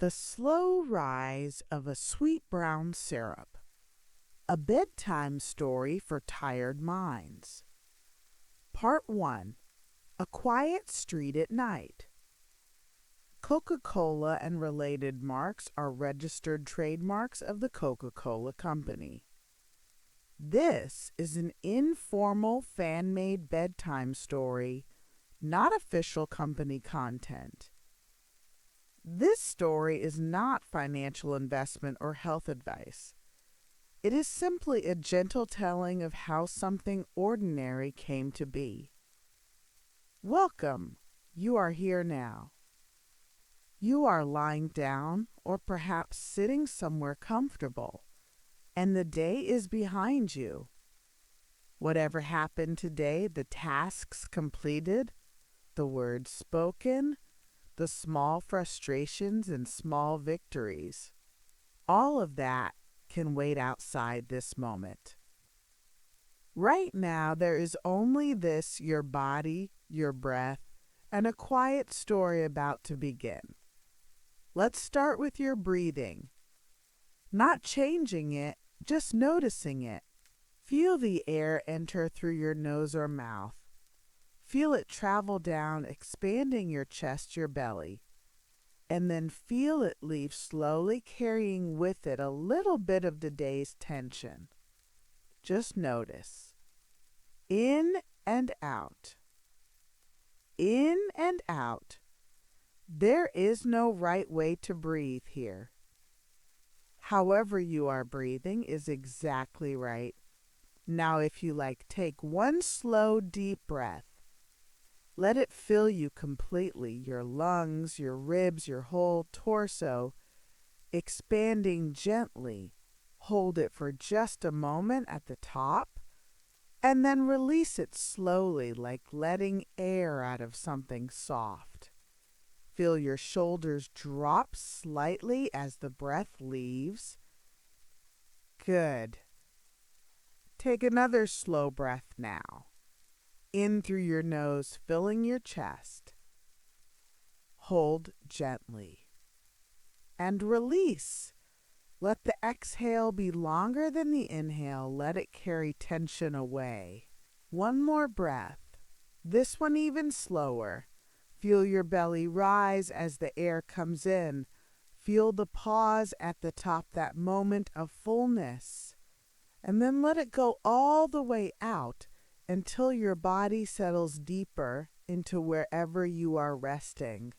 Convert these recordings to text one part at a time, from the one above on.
The slow rise of a sweet brown syrup. A bedtime story for tired minds. Part 1. A quiet street at night. Coca-Cola and related marks are registered trademarks of the Coca-Cola Company. This is an informal fan-made bedtime story, not official company content. This story is not financial investment or health advice. It is simply a gentle telling of how something ordinary came to be. Welcome. You are here now. You are lying down or perhaps sitting somewhere comfortable, and the day is behind you. Whatever happened today, the tasks completed, the words spoken, the small frustrations and small victories, all of that can wait outside this moment. Right now, there is only this, your body, your breath, and a quiet story about to begin. Let's start with your breathing. Not changing it, just noticing it. Feel the air enter through your nose or mouth. Feel it travel down, expanding your chest, your belly. And then feel it leave slowly, carrying with it a little bit of the day's tension. Just notice. In and out. In and out. There is no right way to breathe here. However you are breathing is exactly right. Now, if you like, take one slow, deep breath. Let it fill you completely, your lungs, your ribs, your whole torso, expanding gently. Hold it for just a moment at the top, and then release it slowly, like letting air out of something soft. Feel your shoulders drop slightly as the breath leaves. Good. Take another slow breath now. In through your nose, filling your chest. Hold gently. And release. Let the exhale be longer than the inhale. Let it carry tension away. One more breath. This one even slower. Feel your belly rise as the air comes in. Feel the pause at the top, that moment of fullness. And then let it go all the way out until your body settles deeper into wherever you are resting.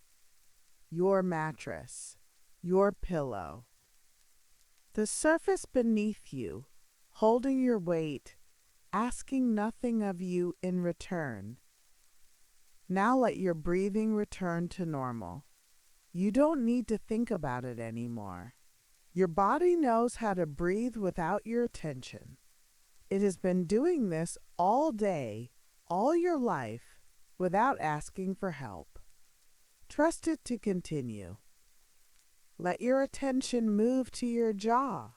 Your mattress, your pillow. The surface beneath you, holding your weight, asking nothing of you in return. Now let your breathing return to normal. You don't need to think about it anymore. Your body knows how to breathe without your attention. It has been doing this all day, all your life, without asking for help. Trust it to continue. Let your attention move to your jaw.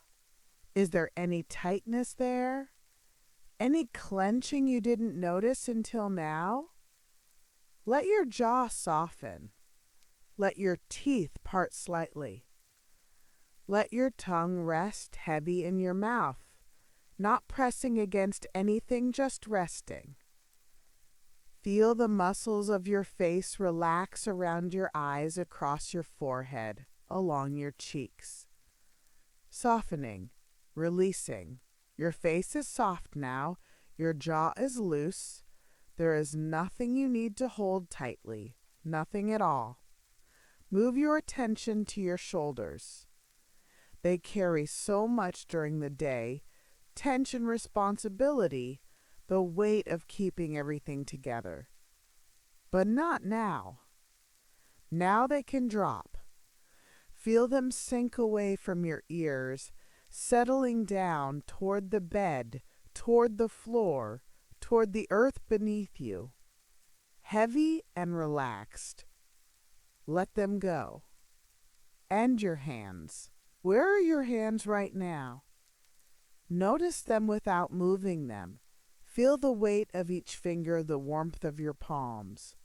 Is there any tightness there? Any clenching you didn't notice until now? Let your jaw soften. Let your teeth part slightly. Let your tongue rest heavy in your mouth. Not pressing against anything, just resting. Feel the muscles of your face relax around your eyes, across your forehead, along your cheeks. Softening, releasing. Your face is soft now. Your jaw is loose. There is nothing you need to hold tightly. Nothing at all. Move your attention to your shoulders. They carry so much during the day. Tension, responsibility, the weight of keeping everything together. But not now. Now they can drop. Feel them sink away from your ears, settling down toward the bed, toward the floor, toward the earth beneath you. Heavy and relaxed. Let them go. And your hands. Where are your hands right now? Notice them without moving them. Feel the weight of each finger, the warmth of your palms.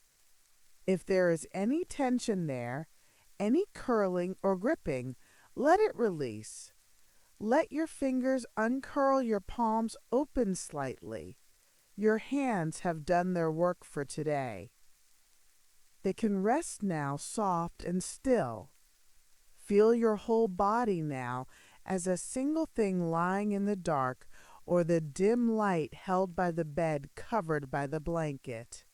If there is any tension there, Any curling or gripping, let it release. Let your fingers uncurl, your palms open slightly. Your hands have done their work for today. They can rest now, soft and still. Feel your whole body now as a single thing lying in the dark or the dim light held by the bed covered by the blanket.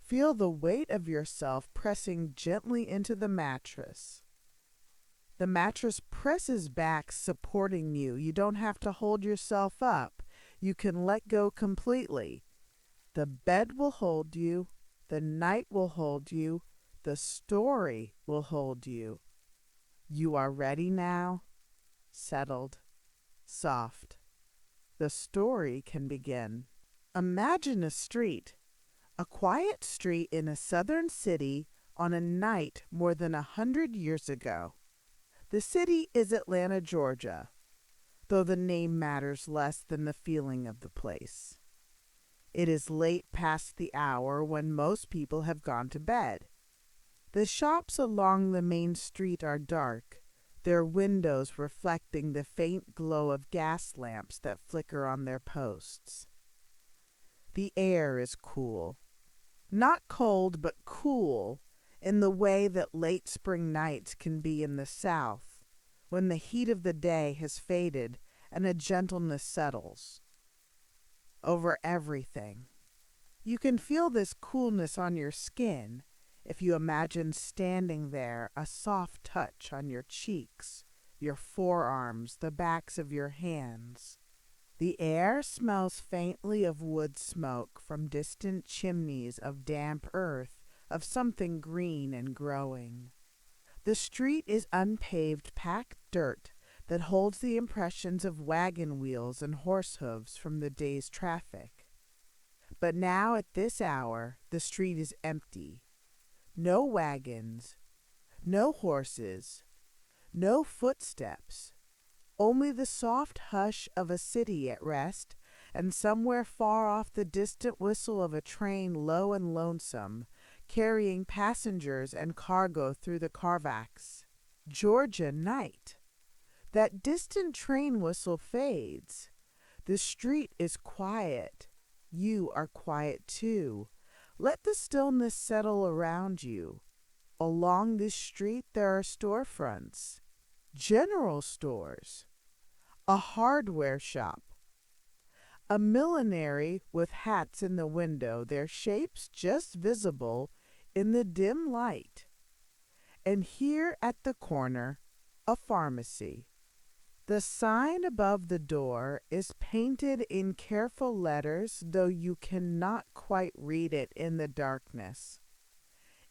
Feel the weight of yourself pressing gently into the mattress. The mattress presses back, supporting you. You don't have to hold yourself up. You can let go completely. The bed will hold you. The night will hold you. The story will hold you. You are ready now, settled, soft. The story can begin. Imagine a street, a quiet street in a southern city on a night more than 100 years ago. The city is Atlanta, Georgia, though the name matters less than the feeling of the place. It is late past the hour when most people have gone to bed. The shops along the main street are dark, their windows reflecting the faint glow of gas lamps that flicker on their posts. The air is cool. Not cold, but cool, in the way that late spring nights can be in the South, when the heat of the day has faded and a gentleness settles over everything. You can feel this coolness on your skin if you imagine standing there, a soft touch on your cheeks, your forearms, the backs of your hands. The air smells faintly of wood smoke from distant chimneys, of damp earth, of something green and growing. The street is unpaved, packed dirt that holds the impressions of wagon wheels and horse hooves from the day's traffic. But now at this hour, the street is empty. No wagons, no horses, no footsteps. Only the soft hush of a city at rest, and somewhere far off the distant whistle of a train low and lonesome, carrying passengers and cargo through the Carfax. Georgia night. That distant train whistle fades. The street is quiet. You are quiet too. Let the stillness settle around you. Along this street there are storefronts. General stores, a hardware shop, a millinery with hats in the window, their shapes just visible in the dim light. And here at the corner, a pharmacy. The sign above the door is painted in careful letters, though you cannot quite read it in the darkness.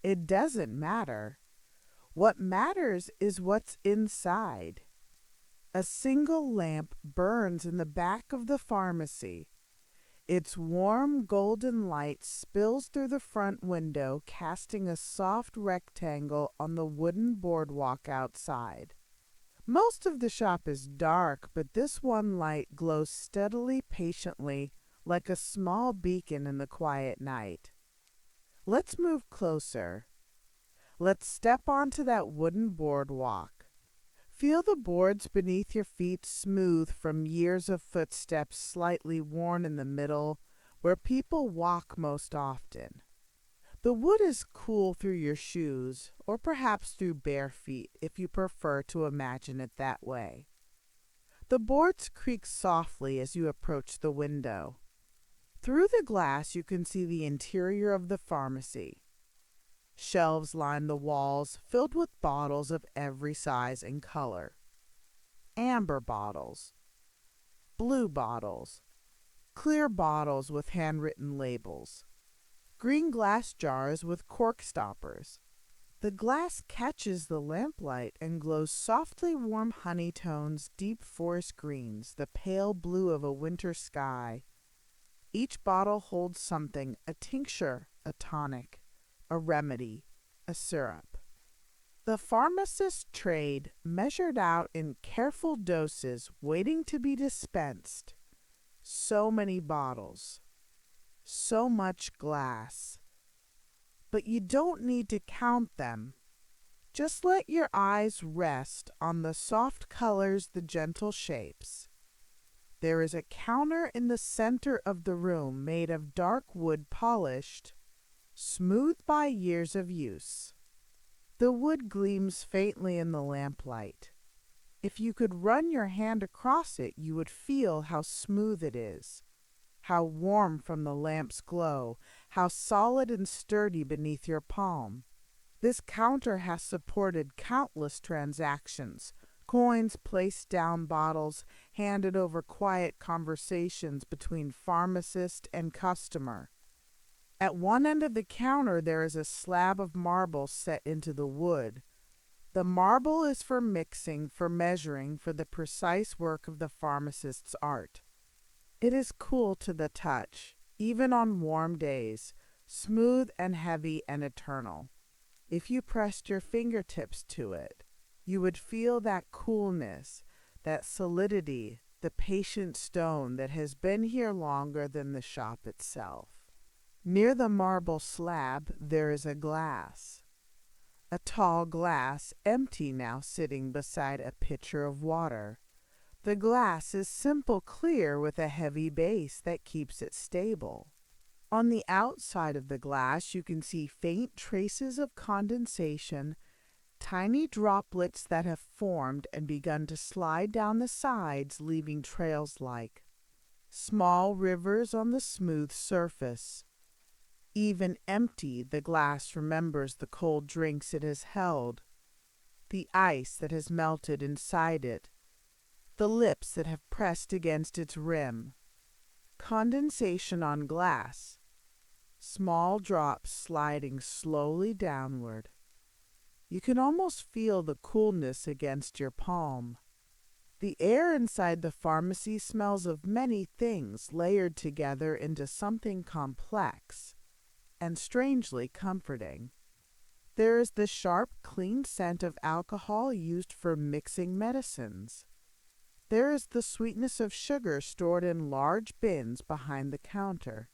It doesn't matter. What matters is what's inside. A single lamp burns in the back of the pharmacy. Its warm golden light spills through the front window, casting a soft rectangle on the wooden boardwalk outside. Most of the shop is dark, but this one light glows steadily, patiently, like a small beacon in the quiet night. Let's move closer. Let's step onto that wooden boardwalk. Feel the boards beneath your feet smooth from years of footsteps slightly worn in the middle, where people walk most often. The wood is cool through your shoes, or perhaps through bare feet, if you prefer to imagine it that way. The boards creak softly as you approach the window. Through the glass you can see the interior of the pharmacy. Shelves line the walls, filled with bottles of every size and color. Amber bottles, blue bottles, clear bottles with handwritten labels, green glass jars with cork stoppers. The glass catches the lamplight and glows softly warm honey tones, deep forest greens, the pale blue of a winter sky. Each bottle holds something, a tincture, a tonic, a remedy, a syrup. The pharmacist's trade, measured out in careful doses, waiting to be dispensed. So many bottles. So much glass. But you don't need to count them. Just let your eyes rest on the soft colors, the gentle shapes. There is a counter in the center of the room made of dark wood polished, smooth by years of use. The wood gleams faintly in the lamplight. If you could run your hand across it, you would feel how smooth it is, how warm from the lamp's glow, how solid and sturdy beneath your palm. This counter has supported countless transactions, coins placed down bottles, handed over quiet conversations between pharmacist and customer. At one end of the counter there is a slab of marble set into the wood. The marble is for mixing, for measuring, for the precise work of the pharmacist's art. It is cool to the touch, even on warm days, smooth and heavy and eternal. If you pressed your fingertips to it, you would feel that coolness, that solidity, the patient stone that has been here longer than the shop itself. Near the marble slab there is a glass. A tall glass, empty now, sitting beside a pitcher of water. The glass is simple clear with a heavy base that keeps it stable. On the outside of the glass you can see faint traces of condensation, tiny droplets that have formed and begun to slide down the sides, leaving trails like small rivers on the smooth surface. Even empty, the glass remembers the cold drinks it has held, the ice that has melted inside it, the lips that have pressed against its rim. Condensation on glass, small drops sliding slowly downward. You can almost feel the coolness against your palm. The air inside the pharmacy smells of many things layered together into something complex and strangely comforting. There is the sharp, clean scent of alcohol used for mixing medicines. There is the sweetness of sugar stored in large bins behind the counter.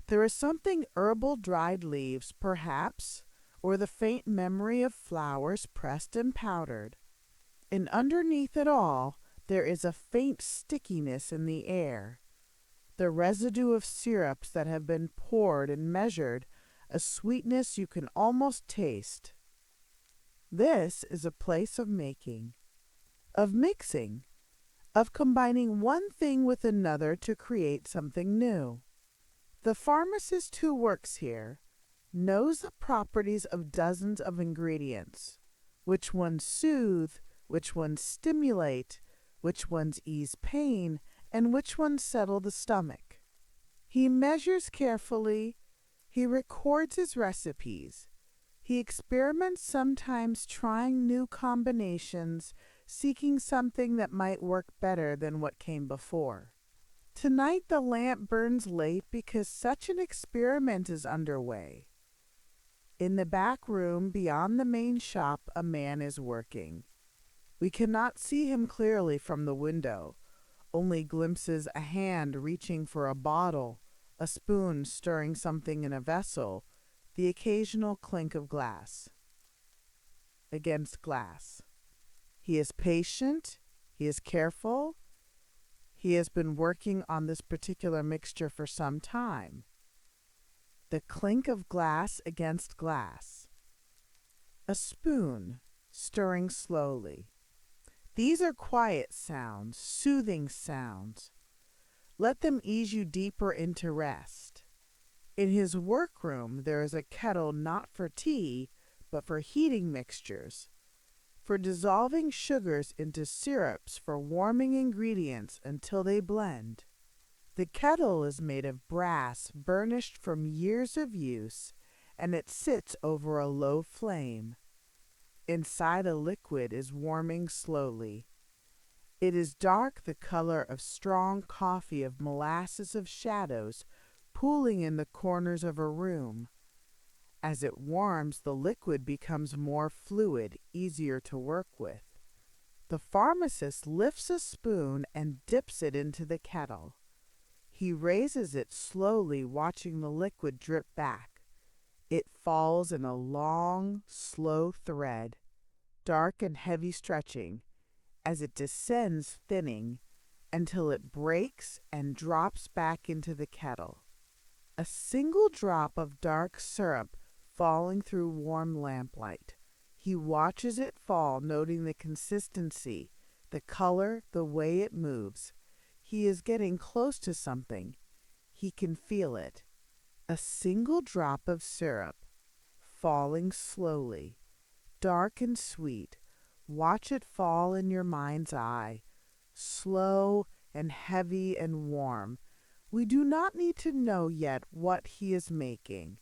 There is something herbal, dried leaves, perhaps, or the faint memory of flowers pressed and powdered. And underneath it all, there is a faint stickiness in the air, the residue of syrups that have been poured and measured, a sweetness you can almost taste. This is a place of making, of mixing, of combining one thing with another to create something new. The pharmacist who works here knows the properties of dozens of ingredients, which ones soothe, which ones stimulate, which ones ease pain, and which ones settle the stomach. He measures carefully, he records his recipes, he experiments, sometimes trying new combinations, seeking something that might work better than what came before. Tonight the lamp burns late because such an experiment is underway. In the back room beyond the main shop a man is working. We cannot see him clearly from the window, only glimpses a hand reaching for a bottle, a spoon stirring something in a vessel, the occasional clink of glass against glass. He is patient, he is careful, he has been working on this particular mixture for some time. The clink of glass against glass. A spoon stirring slowly. These are quiet sounds, soothing sounds. Let them ease you deeper into rest. In his workroom there is a kettle not for tea, but for heating mixtures, for dissolving sugars into syrups, for warming ingredients until they blend. The kettle is made of brass burnished from years of use, and it sits over a low flame. Inside a liquid is warming slowly. It is dark, the color of strong coffee, of molasses, of shadows, pooling in the corners of a room. As it warms, the liquid becomes more fluid, easier to work with. The pharmacist lifts a spoon and dips it into the kettle. He raises it slowly, watching the liquid drip back. It falls in a long, slow thread, dark and heavy stretching, as it descends thinning until it breaks and drops back into the kettle. A single drop of dark syrup falling through warm lamplight. He watches it fall, noting the consistency, the color, the way it moves. He is getting close to something. He can feel it. A single drop of syrup, falling slowly, dark and sweet. Watch it fall in your mind's eye, slow and heavy and warm. We do not need to know yet what he is making.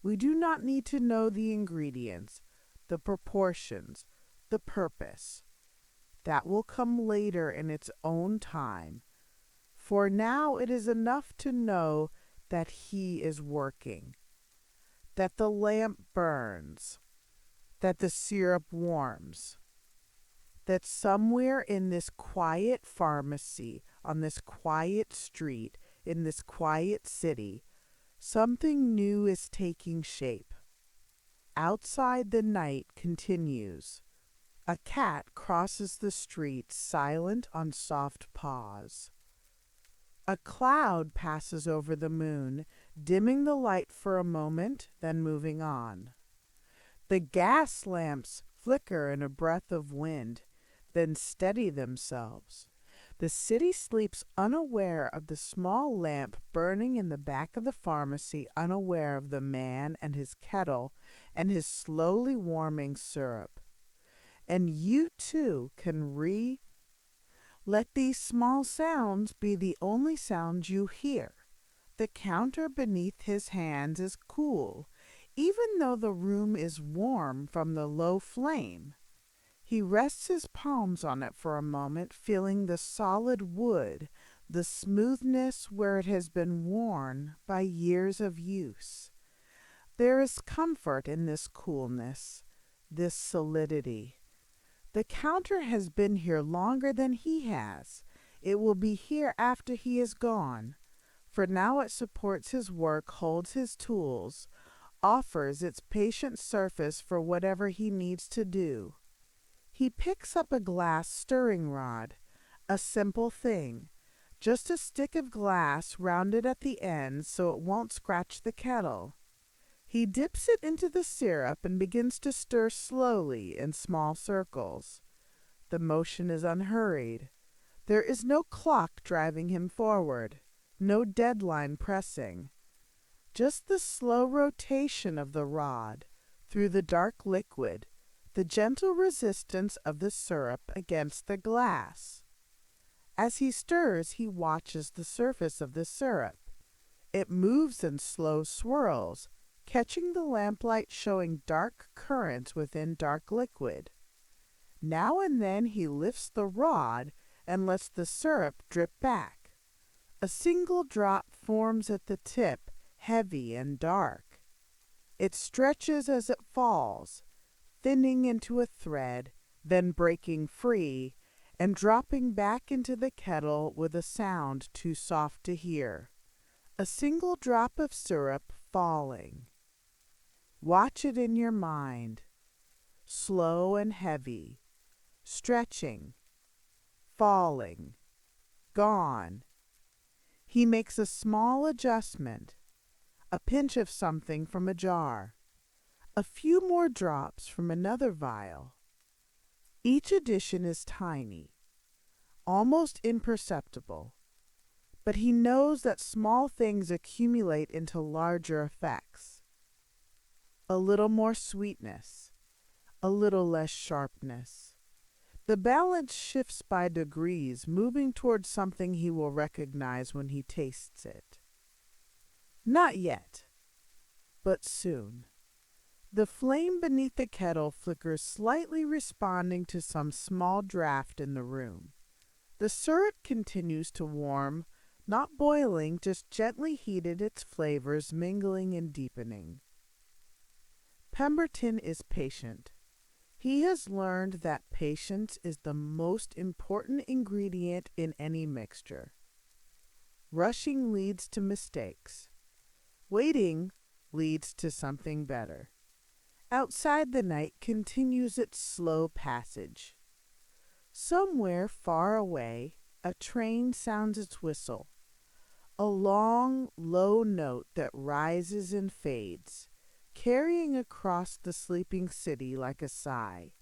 We do not need to know the ingredients, the proportions, the purpose. That will come later in its own time. For now it is enough to know that he is working, that the lamp burns, that the syrup warms, that somewhere in this quiet pharmacy, on this quiet street, in this quiet city, something new is taking shape. Outside, the night continues. A cat crosses the street, silent on soft paws. A cloud passes over the moon, dimming the light for a moment, then moving on. The gas lamps flicker in a breath of wind, then steady themselves. The city sleeps unaware of the small lamp burning in the back of the pharmacy, unaware of the man and his kettle and his slowly warming syrup. And you too can let these small sounds be the only sounds you hear. The counter beneath his hands is cool, even though the room is warm from the low flame. He rests his palms on it for a moment, feeling the solid wood, the smoothness where it has been worn by years of use. There is comfort in this coolness, this solidity. The counter has been here longer than he has. It will be here after he is gone. For now it supports his work, holds his tools, offers its patient surface for whatever he needs to do. He picks up a glass stirring rod, a simple thing, just a stick of glass rounded at the end so it won't scratch the kettle. He dips it into the syrup and begins to stir slowly in small circles. The motion is unhurried. There is no clock driving him forward, no deadline pressing. Just the slow rotation of the rod through the dark liquid, the gentle resistance of the syrup against the glass. As he stirs, he watches the surface of the syrup. It moves in slow swirls, catching the lamplight, showing dark currents within dark liquid. Now and then he lifts the rod and lets the syrup drip back. A single drop forms at the tip, heavy and dark. It stretches as it falls, thinning into a thread, then breaking free and dropping back into the kettle with a sound too soft to hear. A single drop of syrup falling. Watch it in your mind, slow and heavy, stretching, falling, gone. He makes a small adjustment, a pinch of something from a jar, a few more drops from another vial. Each addition is tiny, almost imperceptible, but he knows that small things accumulate into larger effects. A little more sweetness, a little less sharpness. The balance shifts by degrees, moving towards something he will recognize when he tastes it. Not yet, but soon. The flame beneath the kettle flickers slightly, responding to some small draft in the room. The syrup continues to warm, not boiling, just gently heated, its flavors mingling and deepening. Pemberton is patient. He has learned that patience is the most important ingredient in any mixture. Rushing leads to mistakes. Waiting leads to something better. Outside, the night continues its slow passage. Somewhere far away, a train sounds its whistle, a long, low note that rises and fades, carrying across the sleeping city like a sigh.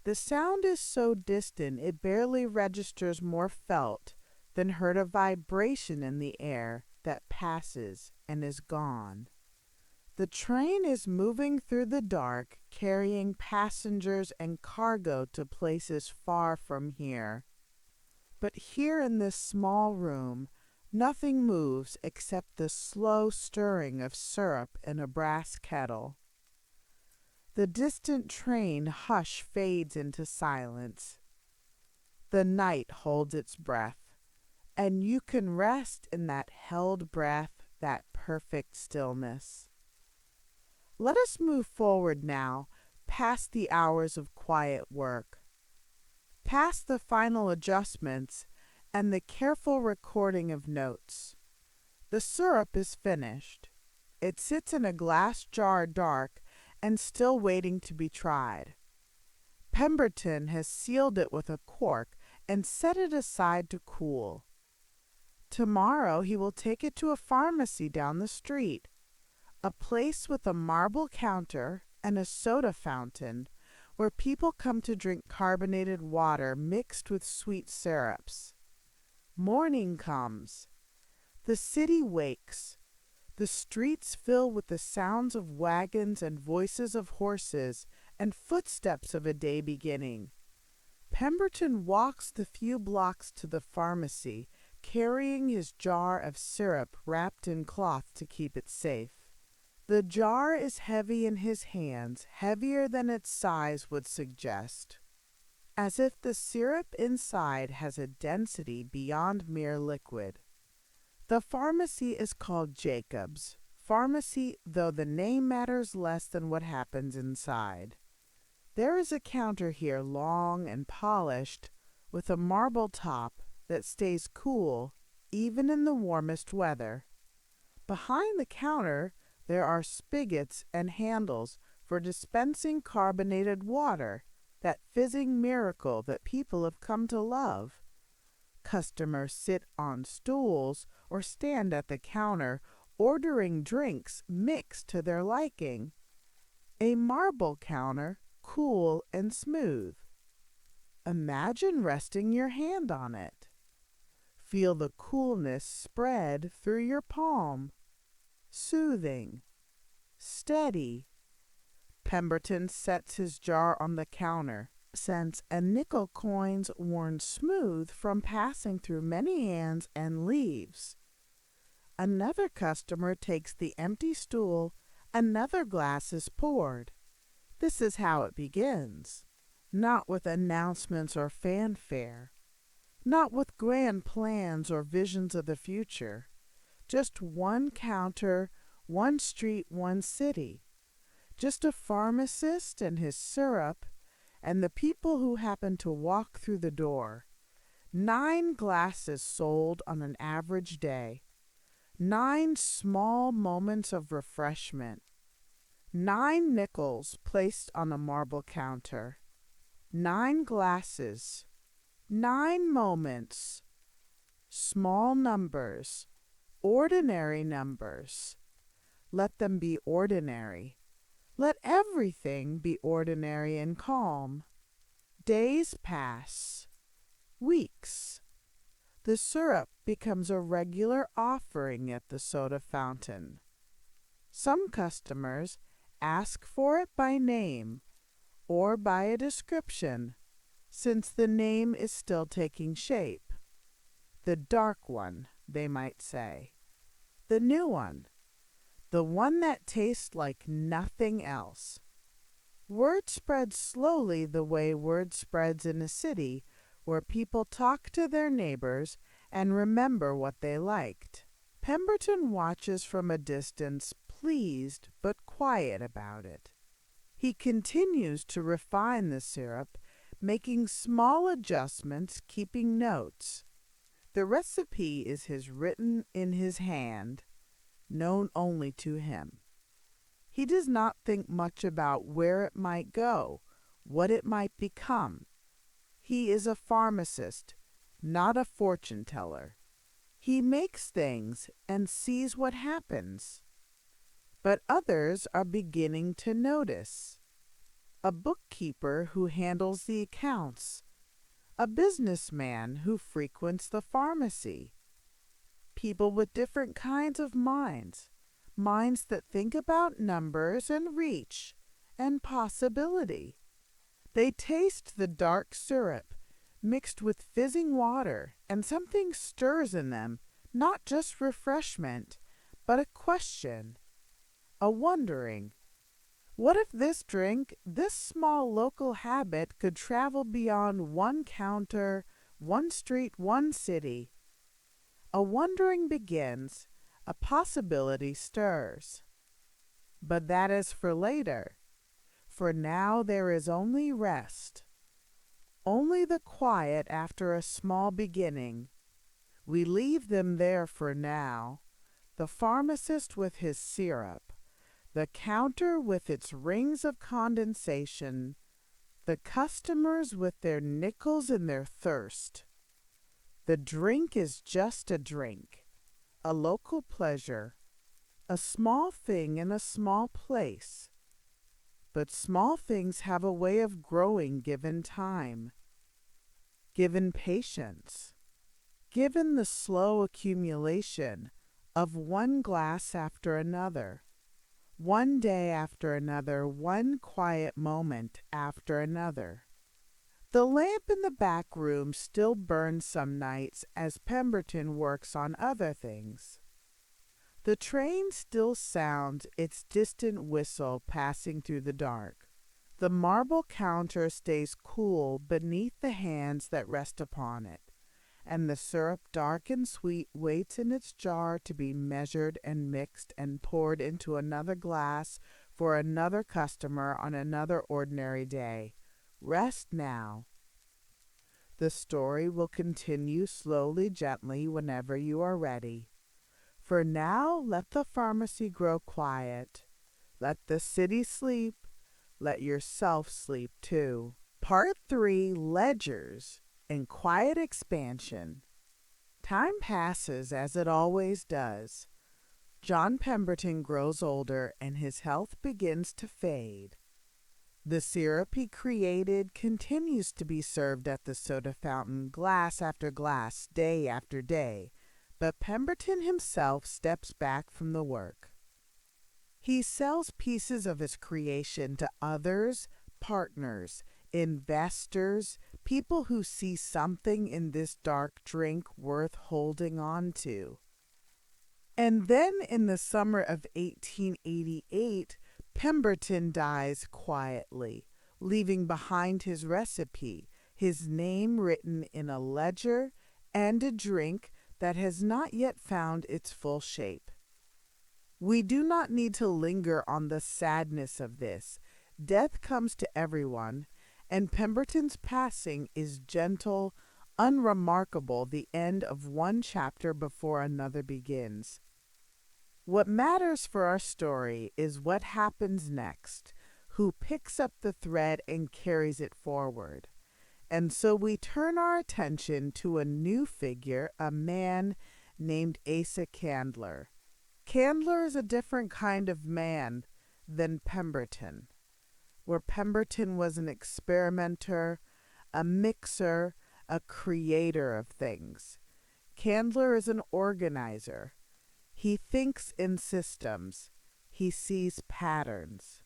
The sound is so distant it barely registers, more felt than heard, a vibration in the air that passes and is gone. The train is moving through the dark, carrying passengers and cargo to places far from here. But here in this small room, nothing moves except the slow stirring of syrup in a brass kettle. The distant train hush fades into silence. The night holds its breath, and you can rest in that held breath, that perfect stillness. Let us move forward now, past the hours of quiet work, past the final adjustments and the careful recording of notes. The syrup is finished. It sits in a glass jar, dark and still waiting to be tried. Pemberton has sealed it with a cork and set it aside to cool. Tomorrow he will take it to a pharmacy down the street, a place with a marble counter and a soda fountain where people come to drink carbonated water mixed with sweet syrups. Morning comes. The city wakes. The streets fill with the sounds of wagons and voices of horses and footsteps of a day beginning. Pemberton walks the few blocks to the pharmacy, carrying his jar of syrup wrapped in cloth to keep it safe. The jar is heavy in his hands, heavier than its size would suggest, as if the syrup inside has a density beyond mere liquid. The pharmacy is called Jacob's Pharmacy, though the name matters less than what happens inside. There is a counter here, long and polished, with a marble top that stays cool even in the warmest weather. Behind the counter, there are spigots and handles for dispensing carbonated water, that fizzing miracle that people have come to love. Customers sit on stools or stand at the counter, ordering drinks mixed to their liking. A marble counter, cool and smooth. Imagine resting your hand on it. Feel the coolness spread through your palm. Soothing, steady. Pemberton sets his jar on the counter, cents and nickel coins worn smooth from passing through many hands, and leaves. Another customer takes the empty stool, another glass is poured. This is how it begins, not with announcements or fanfare, not with grand plans or visions of the future. Just one counter, one street, one city. Just a pharmacist and his syrup, and the people who happen to walk through the door. 9 glasses sold on an average day. 9 small moments of refreshment. 9 nickels placed on a marble counter. 9 glasses. 9 moments. Small numbers. Ordinary numbers. Let them be ordinary. Let everything be ordinary and calm. Days pass. Weeks. The syrup becomes a regular offering at the soda fountain. Some customers ask for it by name or by a description, since the name is still taking shape. The dark one, they might say. The new one. The one that tastes like nothing else. Word spreads slowly the way word spreads in a city where people talk to their neighbors and remember what they liked. Pemberton watches from a distance, pleased but quiet about it. He continues to refine the syrup, making small adjustments, keeping notes. The recipe is written in his hand, known only to him. He does not think much about where it might go, what it might become. He is a pharmacist, not a fortune teller. He makes things and sees what happens. But others are beginning to notice. A bookkeeper who handles the accounts, a businessman who frequents the pharmacy, people with different kinds of minds, minds that think about numbers and reach and possibility. They taste the dark syrup mixed with fizzing water, and something stirs in them, not just refreshment, but a question, a wondering. What if this drink, this small local habit, could travel beyond one counter, one street, one city? A wondering begins, a possibility stirs. But that is for later. For now there is only rest, only the quiet after a small beginning. We leave them there for now, the pharmacist with his syrup, the counter with its rings of condensation, the customers with their nickels and their thirst. The drink is just a drink, a local pleasure, a small thing in a small place. But small things have a way of growing given time, given patience, given the slow accumulation of one glass after another, one day after another, one quiet moment after another. The lamp in the back room still burns some nights as Pemberton works on other things. The train still sounds its distant whistle passing through the dark. The marble counter stays cool beneath the hands that rest upon it, and the syrup, dark and sweet, waits in its jar to be measured and mixed and poured into another glass for another customer on another ordinary day. Rest now. The story will continue slowly, gently, whenever you are ready. For now, let the pharmacy grow quiet. Let the city sleep. Let yourself sleep too. Part 3, Ledgers and Quiet Expansion. Time passes as it always does. John Pemberton grows older and his health begins to fade. The syrup he created continues to be served at the soda fountain, glass after glass, day after day. But Pemberton himself steps back from the work. He sells pieces of his creation to others, partners, investors, people who see something in this dark drink worth holding on to. And then in the summer of 1888, Pemberton dies quietly, leaving behind his recipe, his name written in a ledger, and a drink that has not yet found its full shape. We do not need to linger on the sadness of this. Death comes to everyone, and Pemberton's passing is gentle, unremarkable, the end of one chapter before another begins. What matters for our story is what happens next, who picks up the thread and carries it forward. And so we turn our attention to a new figure, a man named Asa Candler. Candler is a different kind of man than Pemberton, where Pemberton was an experimenter, a mixer, a creator of things. Candler is an organizer. He thinks in systems. He sees patterns.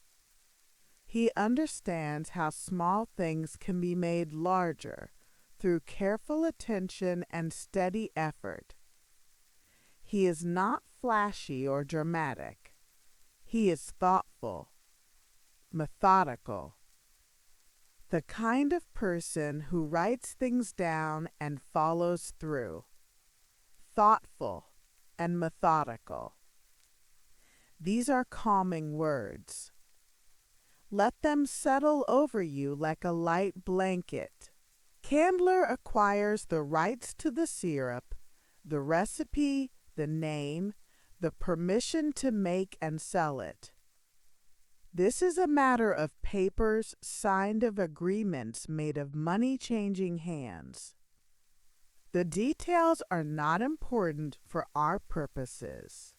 He understands how small things can be made larger through careful attention and steady effort. He is not flashy or dramatic. He is thoughtful, methodical, the kind of person who writes things down and follows through. Thoughtful and methodical. These are calming words. Let them settle over you like a light blanket. Candler acquires the rights to the syrup, the recipe, the name, the permission to make and sell it. This is a matter of papers signed of agreements made of money-changing hands. The details are not important for our purposes.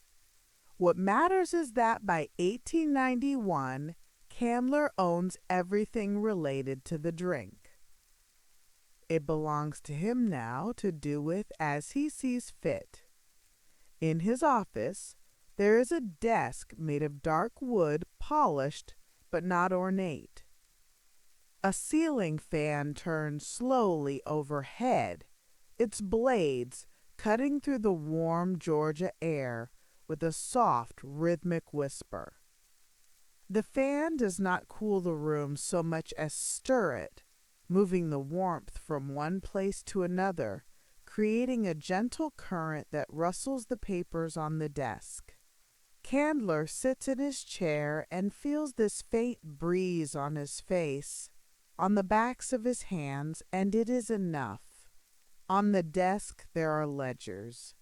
What matters is that by 1891, Candler owns everything related to the drink. It belongs to him now to do with as he sees fit. In his office, there is a desk made of dark wood, polished but not ornate. A ceiling fan turns slowly overhead, its blades cutting through the warm Georgia air with a soft, rhythmic whisper. The fan does not cool the room so much as stir it, moving the warmth from one place to another, creating a gentle current that rustles the papers on the desk. Candler sits in his chair and feels this faint breeze on his face, on the backs of his hands, and it is enough. On the desk there are ledgers.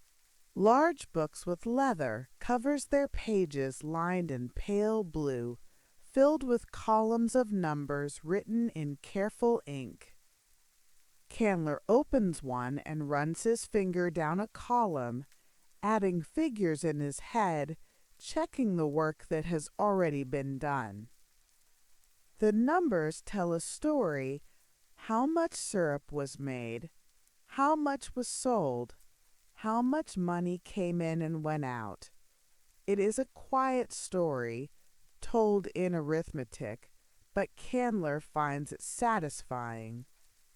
Large books with leather covers their pages lined in pale blue, filled with columns of numbers written in careful ink. Candler opens one and runs his finger down a column, adding figures in his head, checking the work that has already been done. The numbers tell a story: how much syrup was made, how much was sold, how much money came in and went out. It is a quiet story, told in arithmetic, but Candler finds it satisfying.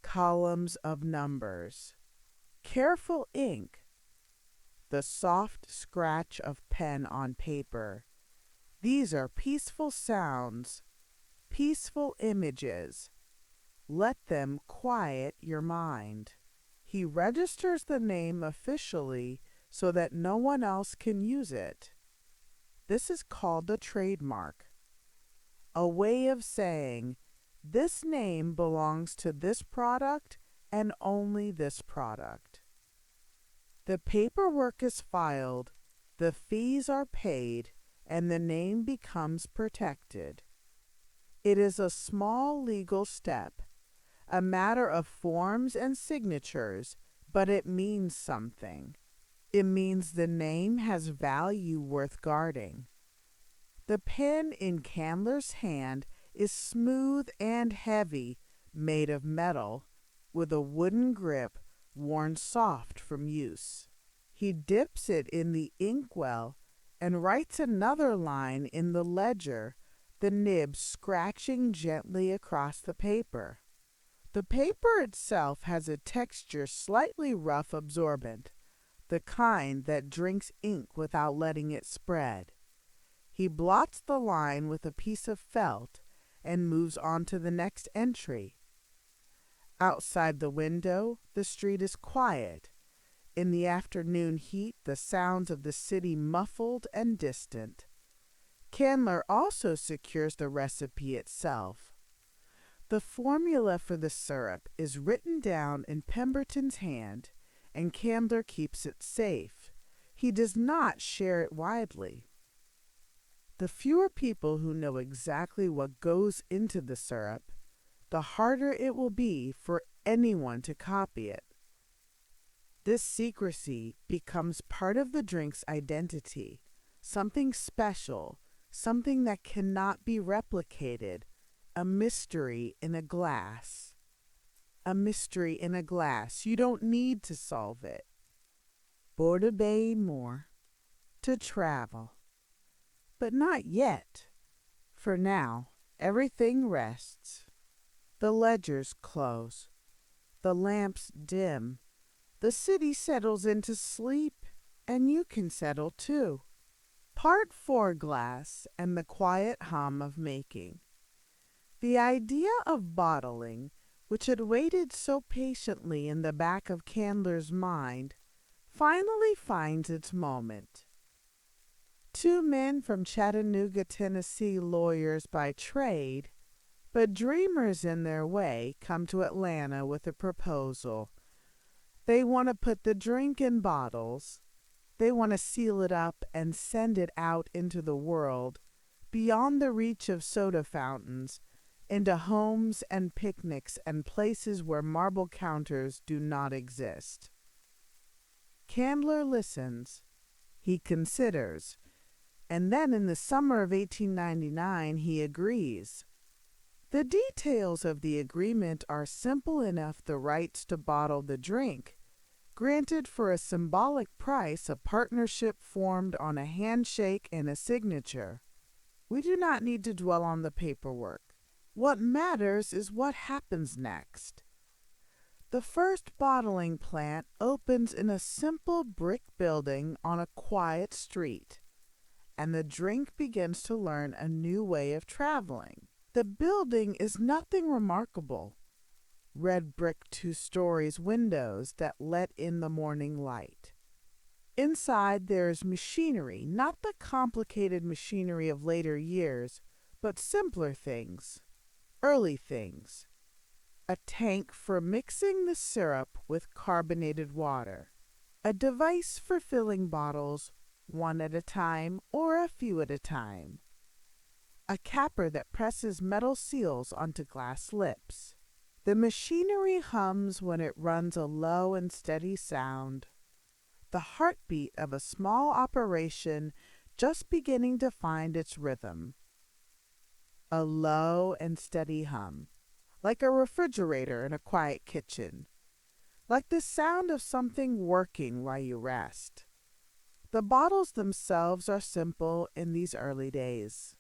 Columns of numbers. Careful ink. The soft scratch of pen on paper. These are peaceful sounds, peaceful images. Let them quiet your mind. He registers the name officially so that no one else can use it. This is called a trademark, a way of saying, this name belongs to this product and only this product. The paperwork is filed, the fees are paid, and the name becomes protected. It is a small legal step, a matter of forms and signatures, but it means something. It means the name has value worth guarding. The pen in Candler's hand is smooth and heavy, made of metal, with a wooden grip worn soft from use. He dips it in the inkwell and writes another line in the ledger, the nib scratching gently across the paper. The paper itself has a texture slightly rough, absorbent, the kind that drinks ink without letting it spread. He blots the line with a piece of felt and moves on to the next entry. Outside the window, the street is quiet. In the afternoon heat, the sounds of the city muffled and distant. Candler also secures the recipe itself. The formula for the syrup is written down in Pemberton's hand, and Candler keeps it safe. He does not share it widely. The fewer people who know exactly what goes into the syrup, the harder it will be for anyone to copy it. This secrecy becomes part of the drink's identity, something special, something that cannot be replicated, a mystery in a glass. A mystery in a glass. You don't need to solve it. Border Bay more. To travel. But not yet. For now, everything rests. The ledgers close. The lamps dim. The city settles into sleep, and you can settle too. Part 4 glass and the quiet hum of making. The idea of bottling, which had waited so patiently in the back of Candler's mind, finally finds its moment. 2 men from Chattanooga, Tennessee, lawyers by trade, but dreamers in their way, come to Atlanta with a proposal. They want to put the drink in bottles. They want to seal it up and send it out into the world, beyond the reach of soda fountains, into homes and picnics and places where marble counters do not exist. Candler listens. He considers. And then in the summer of 1899, he agrees. The details of the agreement are simple enough: the rights to bottle the drink, granted for a symbolic price, a partnership formed on a handshake and a signature. We do not need to dwell on the paperwork. What matters is what happens next. The first bottling plant opens in a simple brick building on a quiet street, and the drink begins to learn a new way of traveling. The building is nothing remarkable. Red brick 2 stories windows that let in the morning light. Inside there is machinery, not the complicated machinery of later years, but simpler things, early things. A tank for mixing the syrup with carbonated water. A device for filling bottles, one at a time or a few at a time. A capper that presses metal seals onto glass lips. The machinery hums when it runs a low and steady sound, the heartbeat of a small operation just beginning to find its rhythm. A low and steady hum, like a refrigerator in a quiet kitchen, like the sound of something working while you rest. The bottles themselves are simple in these early days.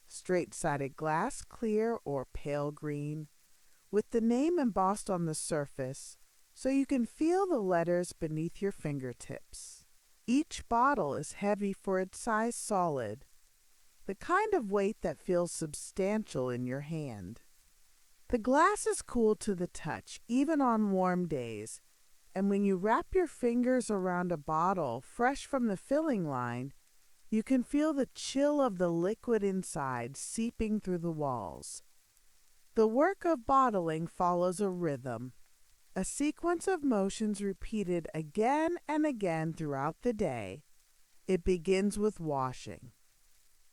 Straight-sided glass, clear or pale green, with the name embossed on the surface so you can feel the letters beneath your fingertips. Each bottle is heavy for its size, solid, the kind of weight that feels substantial in your hand. The glass is cool to the touch, even on warm days, and when you wrap your fingers around a bottle fresh from the filling line, you can feel the chill of the liquid inside seeping through the walls. The work of bottling follows a rhythm, a sequence of motions repeated again and again throughout the day. It begins with washing.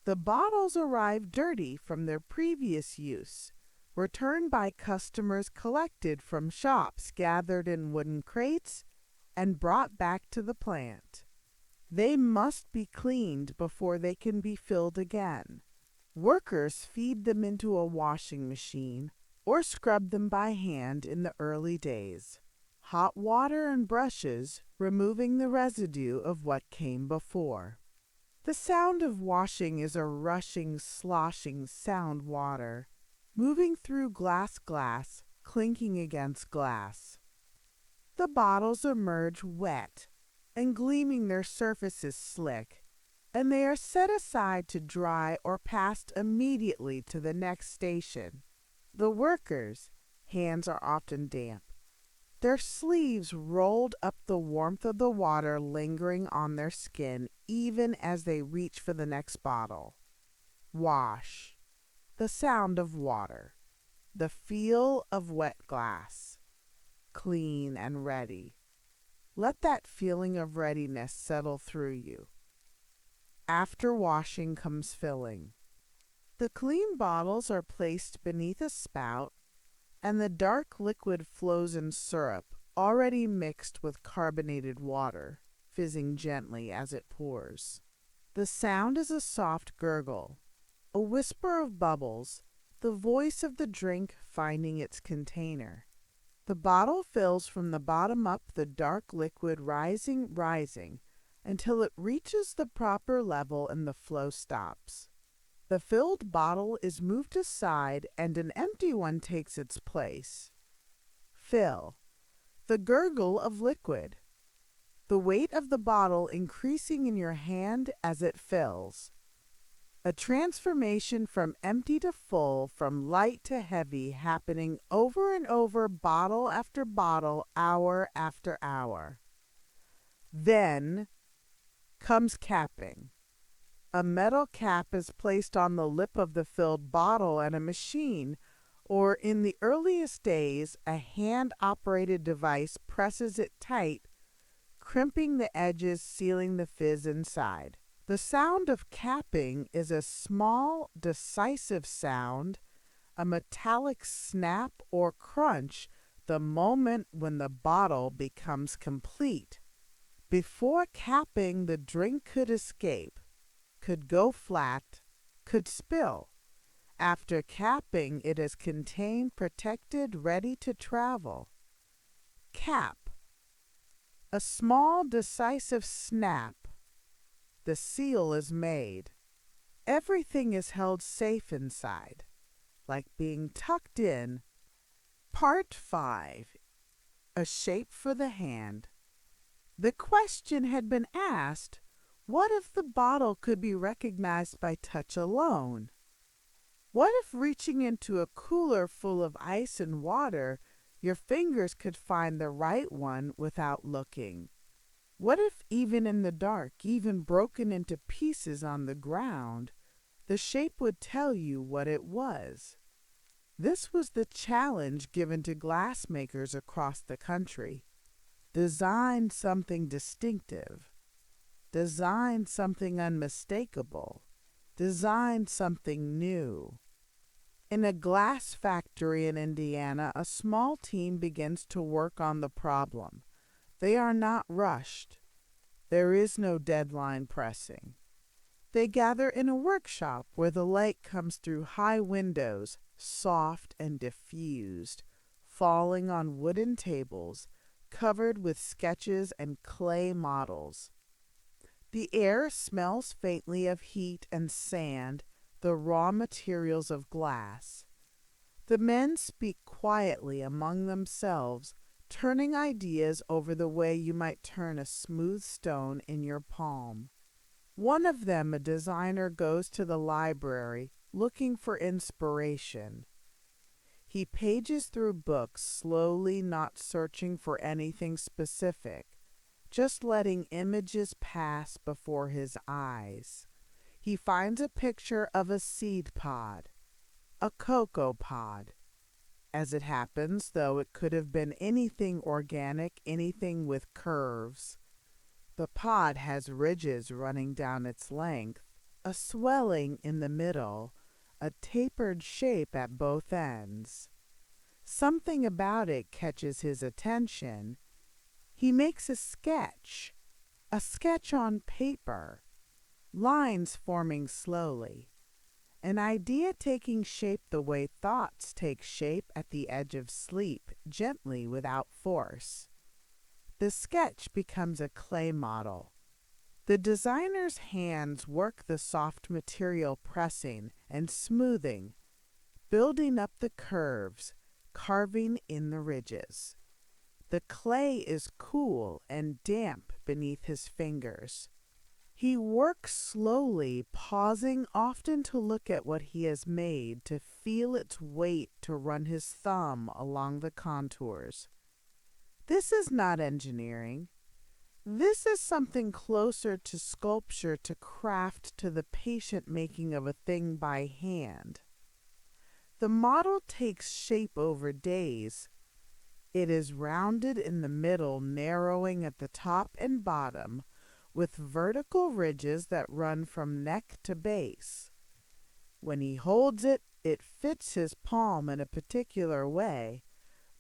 The bottles arrive dirty from their previous use, returned by customers collected from shops gathered in wooden crates and brought back to the plant. They must be cleaned before they can be filled again. Workers feed them into a washing machine or scrub them by hand in the early days. Hot water and brushes removing the residue of what came before. The sound of washing is a rushing, sloshing sound water, moving through glass, clinking against glass. The bottles emerge wet and gleaming, their surfaces slick, and they are set aside to dry or passed immediately to the next station. The workers' hands are often damp, their sleeves rolled up, the warmth of the water lingering on their skin even as they reach for the next bottle. Wash. The sound of water. The feel of wet glass. Clean and ready. Let that feeling of readiness settle through you. After washing comes filling. The clean bottles are placed beneath a spout, and the dark liquid flows in syrup, already mixed with carbonated water, fizzing gently as it pours. The sound is a soft gurgle, a whisper of bubbles, the voice of the drink finding its container. The bottle fills from the bottom up, the dark liquid rising, until it reaches the proper level and the flow stops. The filled bottle is moved aside and an empty one takes its place. Fill. The gurgle of liquid. The weight of the bottle increasing in your hand as it fills. A transformation from empty to full, from light to heavy, happening over and over, bottle after bottle, hour after hour. Then comes capping. A metal cap is placed on the lip of the filled bottle and a machine, or in the earliest days, a hand-operated device presses it tight, crimping the edges, sealing the fizz inside. The sound of capping is a small, decisive sound, a metallic snap or crunch, the moment when the bottle becomes complete. Before capping, the drink could escape, could go flat, could spill. After capping, it is contained, protected, ready to travel. Cap. A small, decisive snap. The seal is made. Everything is held safe inside, like being tucked in. Part 5. A shape for the hand. The question had been asked, what if the bottle could be recognized by touch alone? What if reaching into a cooler full of ice and water, your fingers could find the right one without looking? What if even in the dark, even broken into pieces on the ground, the shape would tell you what it was? This was the challenge given to glassmakers across the country. Design something distinctive. Design something unmistakable. Design something new. In a glass factory in Indiana, a small team begins to work on the problem. They are not rushed. There is no deadline pressing. They gather in a workshop where the light comes through high windows, soft and diffused, falling on wooden tables, covered with sketches and clay models. The air smells faintly of heat and sand, the raw materials of glass. The men speak quietly among themselves, turning ideas over the way you might turn a smooth stone in your palm. One of them, a designer, goes to the library looking for inspiration. He pages through books slowly, not searching for anything specific, just letting images pass before his eyes. He finds a picture of a seed pod, a cocoa pod. As it happens, though, it could have been anything organic, anything with curves. The pod has ridges running down its length, a swelling in the middle, a tapered shape at both ends. Something about it catches his attention. He makes a sketch on paper, lines forming slowly, an idea taking shape the way thoughts take shape at the edge of sleep, gently without force. The sketch becomes a clay model. The designer's hands work the soft material, pressing and smoothing, building up the curves, carving in the ridges. The clay is cool and damp beneath his fingers. He works slowly, pausing often to look at what he has made, to feel its weight, to run his thumb along the contours. This is not engineering. This is something closer to sculpture, to craft, to the patient making of a thing by hand. The model takes shape over days. It is rounded in the middle, narrowing at the top and bottom, with vertical ridges that run from neck to base. When he holds it, it fits his palm in a particular way,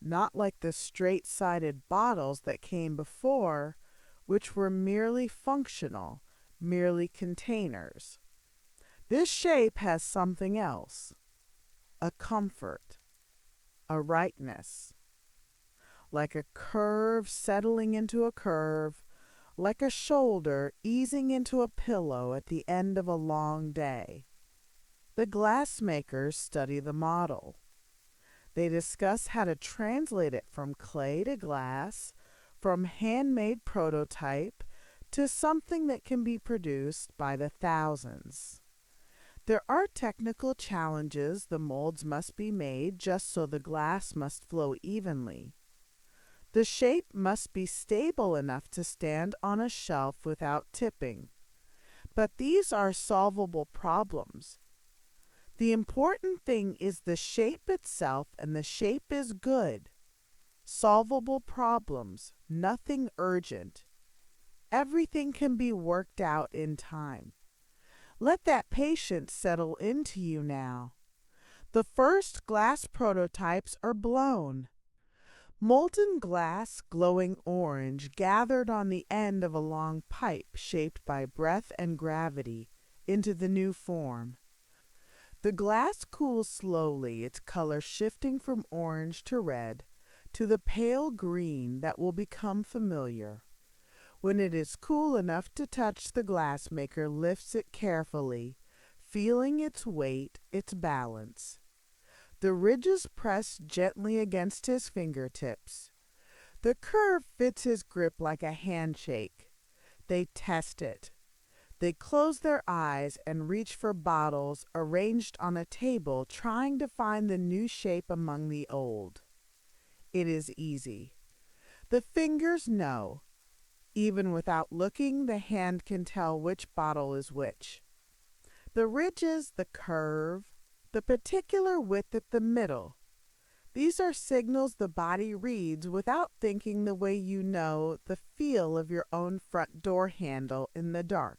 not like the straight-sided bottles that came before, which were merely functional, merely containers. This shape has something else, a comfort, a rightness, like a curve settling into a curve, like a shoulder easing into a pillow at the end of a long day. The glassmakers study the model. They discuss how to translate it from clay to glass, from handmade prototype to something that can be produced by the thousands. There are technical challenges. The molds must be made just so the glass must flow evenly. The shape must be stable enough to stand on a shelf without tipping. But these are solvable problems. The important thing is the shape itself, and the shape is good. Solvable problems, nothing urgent. Everything can be worked out in time. Let that patience settle into you now. The first glass prototypes are blown. Molten glass, glowing orange, gathered on the end of a long pipe shaped by breath and gravity into the new form. The glass cools slowly, its color shifting from orange to red to the pale green that will become familiar. When it is cool enough to touch, the glassmaker lifts it carefully, feeling its weight, its balance. The ridges press gently against his fingertips. The curve fits his grip like a handshake. They test it. They close their eyes and reach for bottles arranged on a table, trying to find the new shape among the old. It is easy. The fingers know. Even without looking, the hand can tell which bottle is which. The ridges, the curve, the particular width at the middle. These are signals the body reads without thinking, the way you know the feel of your own front door handle in the dark.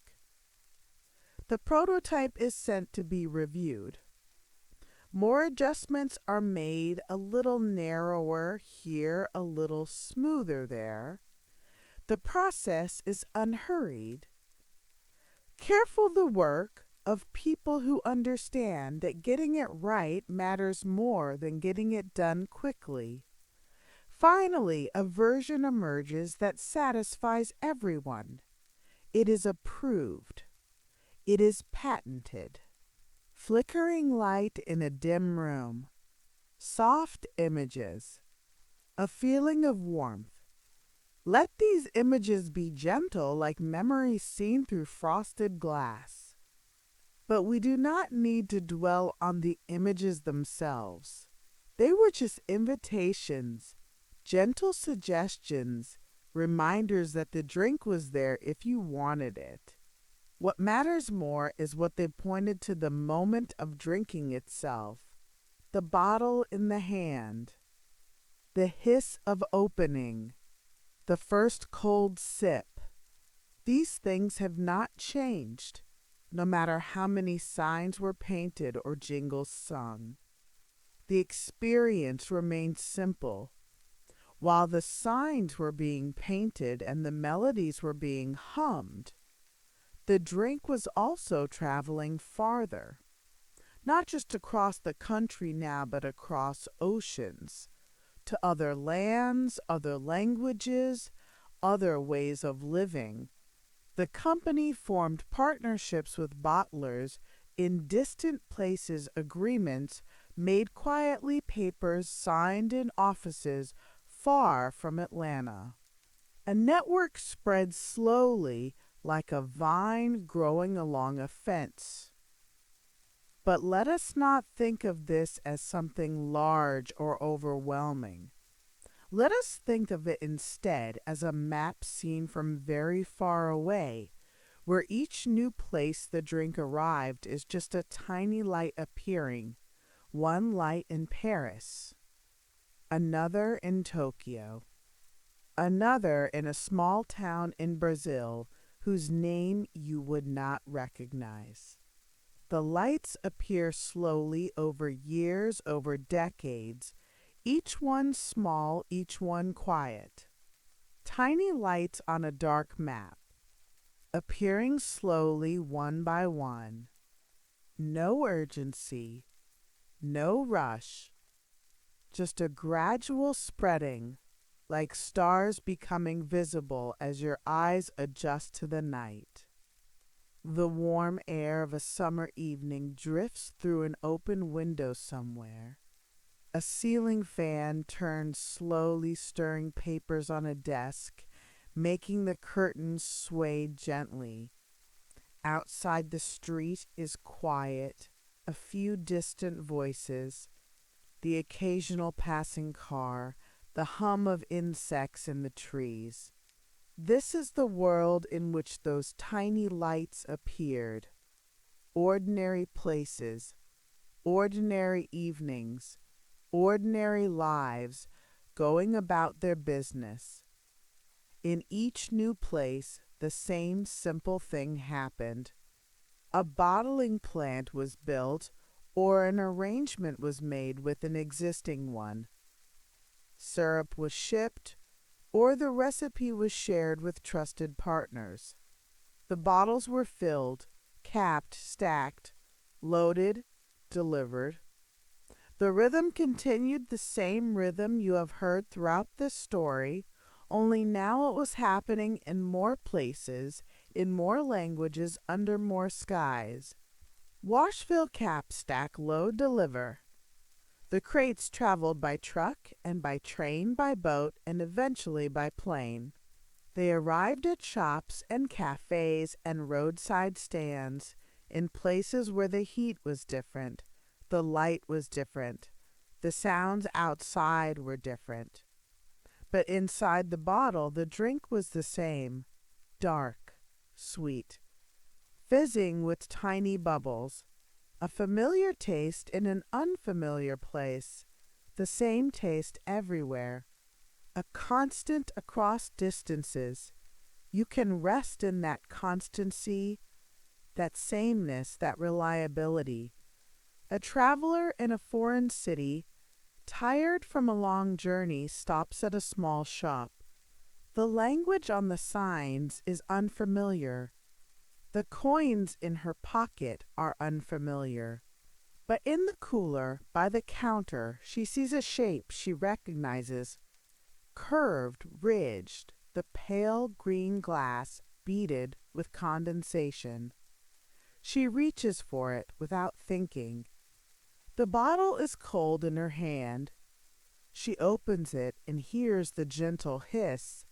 The prototype is sent to be reviewed. More adjustments are made, a little narrower here, a little smoother there. The process is unhurried. Careful the work of people who understand that getting it right matters more than getting it done quickly. Finally, a version emerges that satisfies everyone. It is approved. It is patented. Flickering light in a dim room. Soft images. A feeling of warmth. Let these images be gentle, like memories seen through frosted glass. But we do not need to dwell on the images themselves. They were just invitations, gentle suggestions, reminders that the drink was there if you wanted it. What matters more is what they pointed to, the moment of drinking itself, the bottle in the hand, the hiss of opening, the first cold sip. These things have not changed, no matter how many signs were painted or jingles sung. The experience remained simple. While the signs were being painted and the melodies were being hummed, the drink was also traveling farther, not just across the country now, but across oceans, to other lands, other languages, other ways of living. The company formed partnerships with bottlers in distant places, agreements made quietly, papers signed in offices far from Atlanta. A network spread slowly, like a vine growing along a fence. But let us not think of this as something large or overwhelming. Let us think of it instead as a map seen from very far away, where each new place the drink arrived is just a tiny light appearing, one light in Paris, another in Tokyo, another in a small town in Brazil whose name you would not recognize. The lights appear slowly over years, over decades, each one small, each one quiet. Tiny lights on a dark map, appearing slowly one by one. No urgency, no rush, just a gradual spreading, like stars becoming visible as your eyes adjust to the night. The warm air of a summer evening drifts through an open window somewhere. A ceiling fan turns slowly, stirring papers on a desk, making the curtains sway gently. Outside, the street is quiet, a few distant voices, the occasional passing car, the hum of insects in the trees. This is the world in which those tiny lights appeared. Ordinary places, ordinary evenings, ordinary lives going about their business. In each new place, the same simple thing happened. A bottling plant was built, or an arrangement was made with an existing one. Syrup was shipped, or the recipe was shared with trusted partners. The bottles were filled, capped, stacked, loaded, delivered. The rhythm continued the same rhythm you have heard throughout this story, only now it was happening in more places, in more languages, under more skies. Wash, fill, cap, stack, load, deliver. The crates traveled by truck and by train, by boat, and eventually by plane. They arrived at shops and cafes and roadside stands in places where the heat was different, the light was different, the sounds outside were different. But inside the bottle, the drink was the same, dark, sweet, fizzing with tiny bubbles, a familiar taste in an unfamiliar place, the same taste everywhere, a constant across distances. You can rest in that constancy, that sameness, that reliability. A traveler in a foreign city, tired from a long journey, stops at a small shop. The language on the signs is unfamiliar. The coins in her pocket are unfamiliar. But in the cooler, by the counter, she sees a shape she recognizes. Curved, ridged, the pale green glass beaded with condensation. She reaches for it without thinking. The bottle is cold in her hand. She opens it and hears the gentle hiss,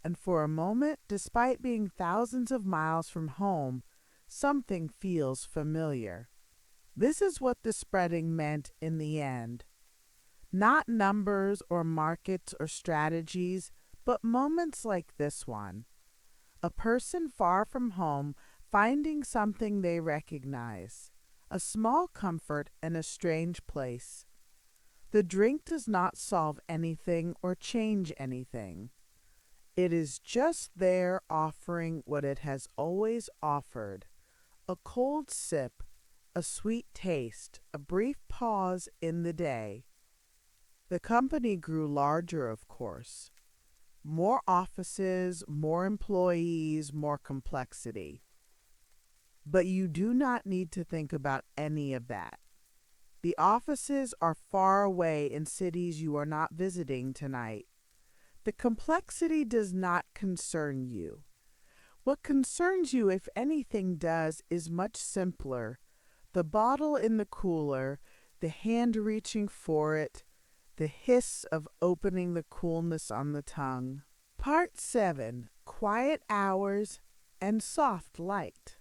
and for a moment, despite being thousands of miles from home, something feels familiar. This is what the spreading meant in the end. Not numbers or markets or strategies, but moments like this one. A person far from home finding something they recognize. A small comfort in a strange place. The drink does not solve anything or change anything. It is just there offering what it has always offered. A cold sip, a sweet taste, a brief pause in the day. The company grew larger, of course. More offices, more employees, more complexity. But you do not need to think about any of that. The offices are far away in cities you are not visiting tonight. The complexity does not concern you. What concerns you, if anything does, is much simpler. The bottle in the cooler, the hand reaching for it, the hiss of opening, the coolness on the tongue. Part 7. Quiet Hours and Soft Light.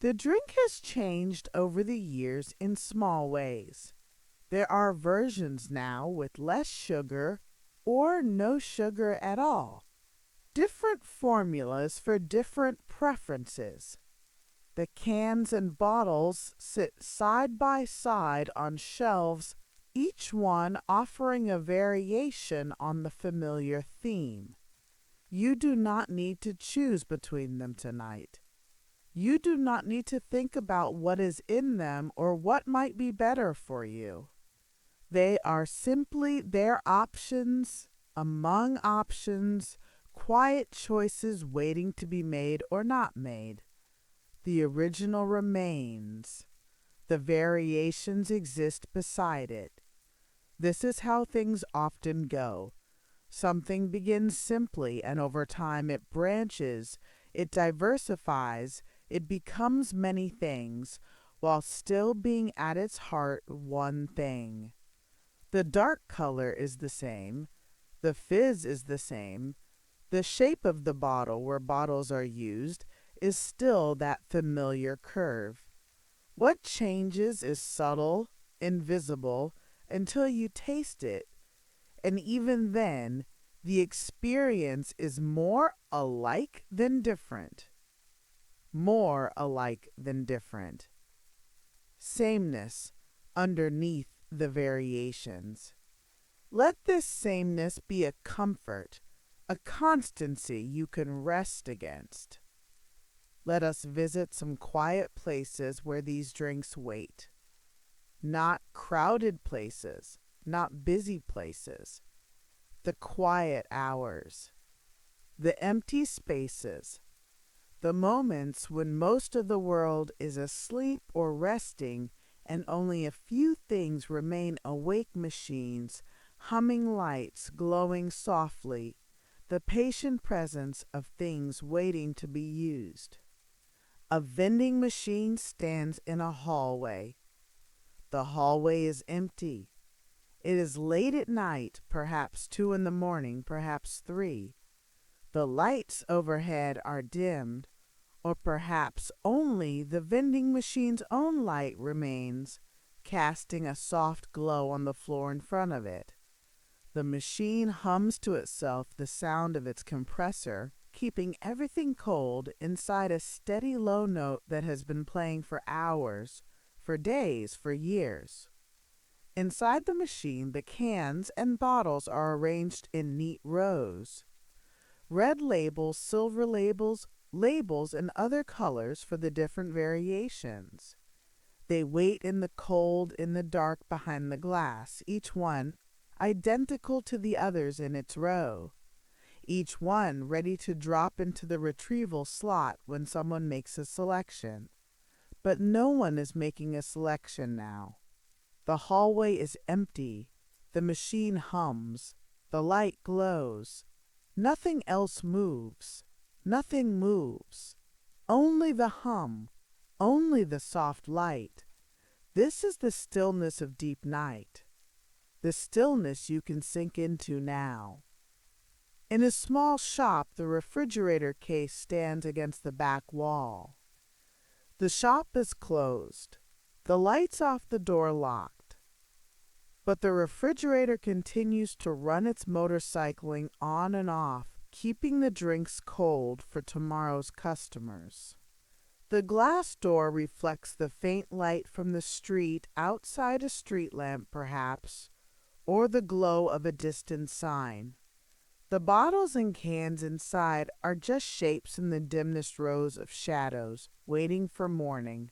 The drink has changed over the years in small ways. There are versions now with less sugar or no sugar at all. Different formulas for different preferences. The cans and bottles sit side by side on shelves, each one offering a variation on the familiar theme. You do not need to choose between them tonight. You do not need to think about what is in them or what might be better for you. They are simply their options among options, quiet choices waiting to be made or not made. The original remains. The variations exist beside it. This is how things often go. Something begins simply, and over time it branches, it diversifies, it becomes many things, while still being at its heart one thing. The dark color is the same, the fizz is the same, the shape of the bottle where bottles are used is still that familiar curve. What changes is subtle, invisible, until you taste it, and even then, the experience is more alike than different. More alike than different. Sameness underneath the variations. Let this sameness be a comfort, a constancy you can rest against. Let us visit some quiet places where these drinks wait. Not crowded places, not busy places. The quiet hours, the empty spaces, the moments when most of the world is asleep or resting and only a few things remain awake: machines, humming lights glowing softly, the patient presence of things waiting to be used. A vending machine stands in a hallway. The hallway is empty. It is late at night, perhaps 2 in the morning, perhaps 3. The lights overhead are dimmed, or perhaps only the vending machine's own light remains, casting a soft glow on the floor in front of it. The machine hums to itself the sound of its compressor, keeping everything cold inside a steady low note that has been playing for hours, for days, for years. Inside the machine, the cans and bottles are arranged in neat rows. Red labels, silver labels, labels in other colors for the different variations. They wait in the cold, in the dark behind the glass, each one identical to the others in its row. Each one ready to drop into the retrieval slot when someone makes a selection. But no one is making a selection now. The hallway is empty. The machine hums. The light glows. Nothing else moves. Nothing moves. Only the hum. Only the soft light. This is the stillness of deep night. The stillness you can sink into now. In a small shop, the refrigerator case stands against the back wall. The shop is closed. The lights off, the door locked. But the refrigerator continues to run its motorcycling on and off, keeping the drinks cold for tomorrow's customers. The glass door reflects the faint light from the street outside, a street lamp perhaps, or the glow of a distant sign. The bottles and cans inside are just shapes in the dimmest rows of shadows, waiting for morning.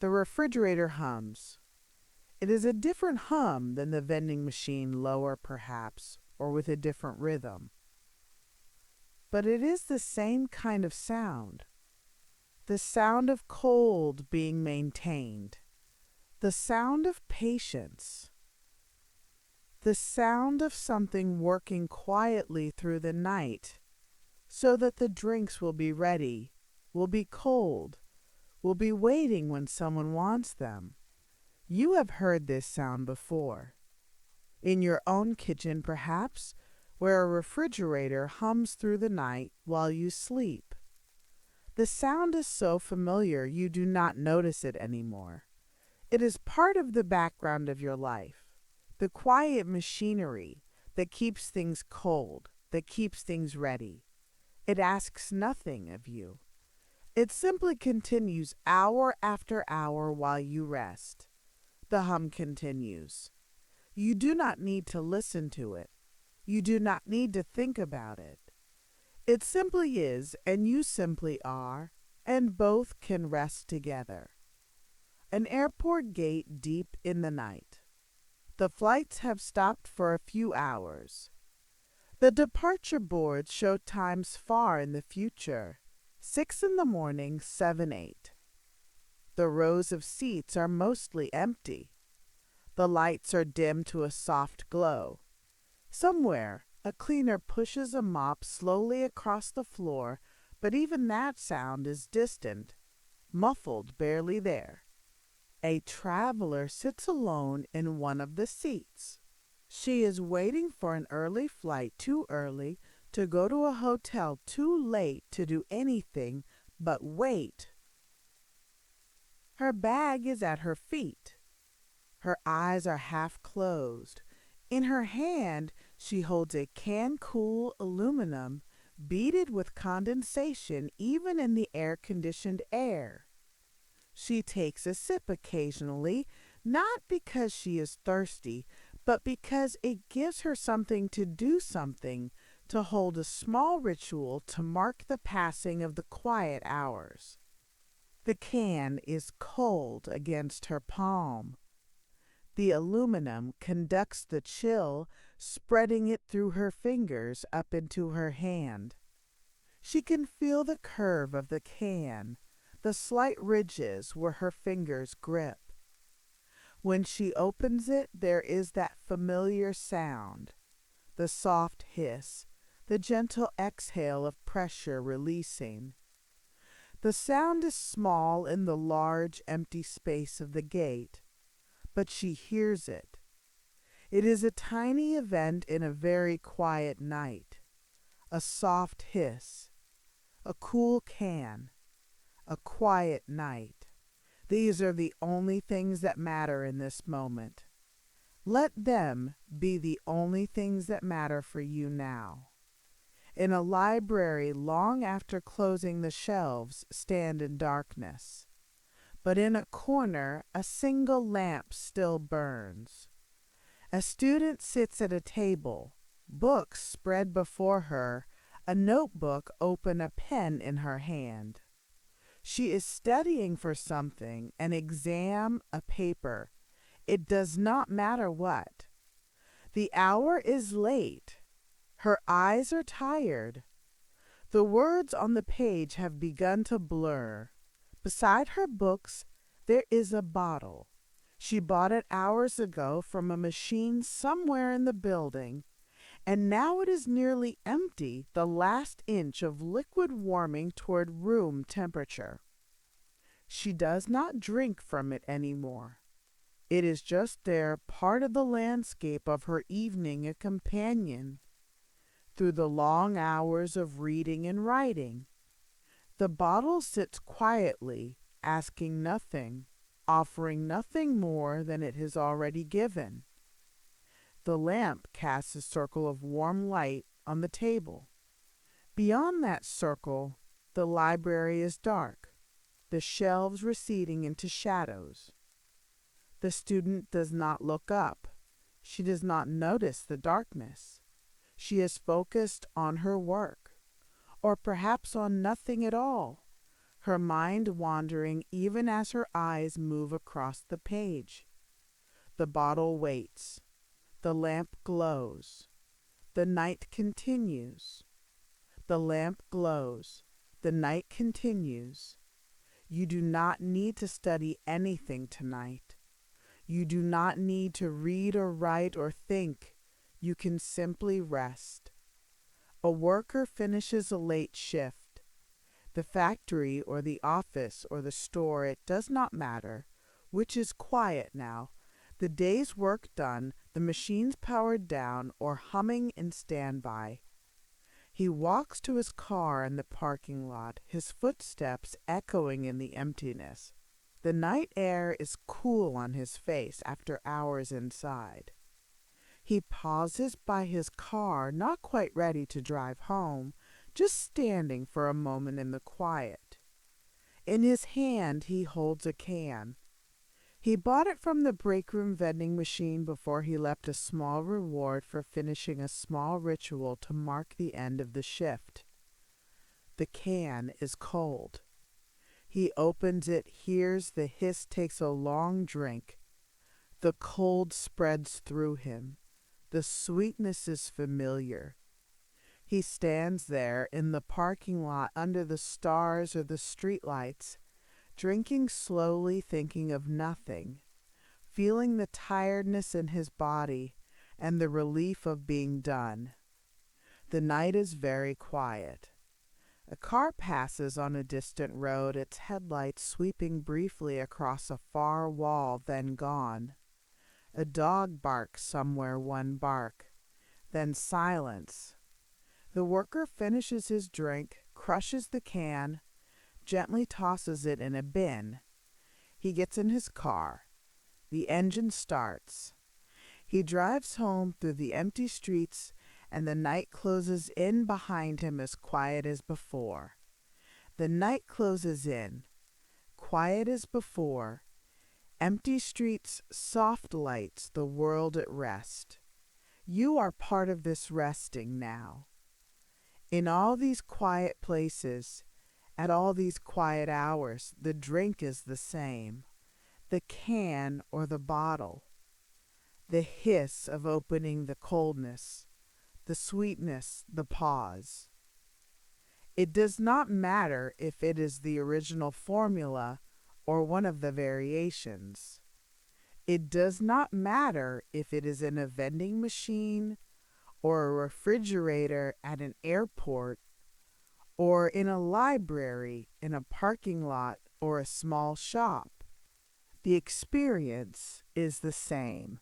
The refrigerator hums. It is a different hum than the vending machine, lower perhaps, or with a different rhythm. But it is the same kind of sound. The sound of cold being maintained. The sound of patience. The sound of something working quietly through the night so that the drinks will be ready, will be cold, will be waiting when someone wants them. You have heard this sound before. In your own kitchen, perhaps, where a refrigerator hums through the night while you sleep. The sound is so familiar you do not notice it anymore. It is part of the background of your life. The quiet machinery that keeps things cold, that keeps things ready. It asks nothing of you. It simply continues hour after hour while you rest. The hum continues. You do not need to listen to it. You do not need to think about it. It simply is, and you simply are, and both can rest together. An airport gate deep in the night. The flights have stopped for a few hours. The departure boards show times far in the future. 6 in the morning, 7, 8. The rows of seats are mostly empty. The lights are dim to a soft glow. Somewhere, a cleaner pushes a mop slowly across the floor, but even that sound is distant, muffled, barely there. A traveler sits alone in one of the seats. She is waiting for an early flight, too early to go to a hotel, too late to do anything but wait. Her bag is at her feet. Her eyes are half closed. In her hand, she holds a can-cool aluminum beaded with condensation even in the air-conditioned air. She takes a sip occasionally, not because she is thirsty, but because it gives her something to do, something to hold a small ritual to mark the passing of the quiet hours. The can is cold against her palm. The aluminum conducts the chill, spreading it through her fingers up into her hand. She can feel the curve of the can, the slight ridges where her fingers grip. When she opens it, there is that familiar sound, the soft hiss, the gentle exhale of pressure releasing. The sound is small in the large, empty space of the gate, but she hears it. It is a tiny event in a very quiet night. A soft hiss, a cool can, a quiet night. These are the only things that matter in this moment. Let them be the only things that matter for you now. In a library long after closing the shelves stand in darkness, but in a corner a single lamp still burns. A student sits at a table, books spread before her, a notebook open, a pen in her hand. She is studying for something, an exam, a paper. It does not matter what. The hour is late. Her eyes are tired. The words on the page have begun to blur. Beside her books, there is a bottle. She bought it hours ago from a machine somewhere in the building, and now it is nearly empty, the last inch of liquid warming toward room temperature. She does not drink from it anymore. It is just there, part of the landscape of her evening, a companion through the long hours of reading and writing. The bottle sits quietly, asking nothing, offering nothing more than it has already given. The lamp casts a circle of warm light on the table. Beyond that circle, the library is dark, the shelves receding into shadows. The student does not look up. She does not notice the darkness. She is focused on her work, or perhaps on nothing at all, her mind wandering even as her eyes move across the page. The bottle waits. The lamp glows. The night continues. The lamp glows. The night continues. You do not need to study anything tonight. You do not need to read or write or think. You can simply rest. A worker finishes a late shift. The factory or the office or the store, it does not matter, which is quiet now. The day's work done, the machines powered down or humming in standby. He walks to his car in the parking lot, his footsteps echoing in the emptiness. The night air is cool on his face after hours inside. He pauses by his car, not quite ready to drive home, just standing for a moment in the quiet. In his hand he holds a can. He bought it from the break room vending machine before he left, a small reward for finishing a small ritual to mark the end of the shift. The can is cold. He opens it, hears the hiss, takes a long drink. The cold spreads through him. The sweetness is familiar. He stands there in the parking lot under the stars or the streetlights, drinking slowly, thinking of nothing, feeling the tiredness in his body and the relief of being done. The night is very quiet. A car passes on a distant road, its headlights sweeping briefly across a far wall, then gone. A dog barks somewhere, one bark, then silence. The worker finishes his drink, crushes the can, gently tosses it in a bin. He gets in his car. The engine starts. He drives home through the empty streets, and the night closes in behind him as quiet as before. The night closes in, quiet as before. Empty streets, soft lights, the world at rest. You are part of this resting now. In all these quiet places, at all these quiet hours, the drink is the same, the can or the bottle, the hiss of opening, the coldness, the sweetness, the pause. It does not matter if it is the original formula or one of the variations. It does not matter if it is in a vending machine or a refrigerator at an airport or in a library, in a parking lot, or a small shop. The experience is the same.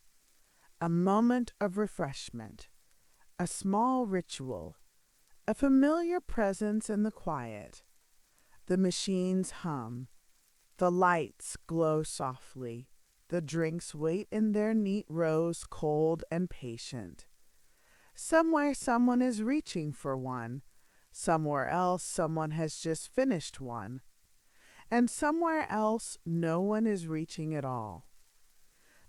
A moment of refreshment, a small ritual, a familiar presence in the quiet. The machines hum, the lights glow softly, the drinks wait in their neat rows, cold and patient. Somewhere someone is reaching for one, somewhere else someone has just finished one, and somewhere else no one is reaching at all.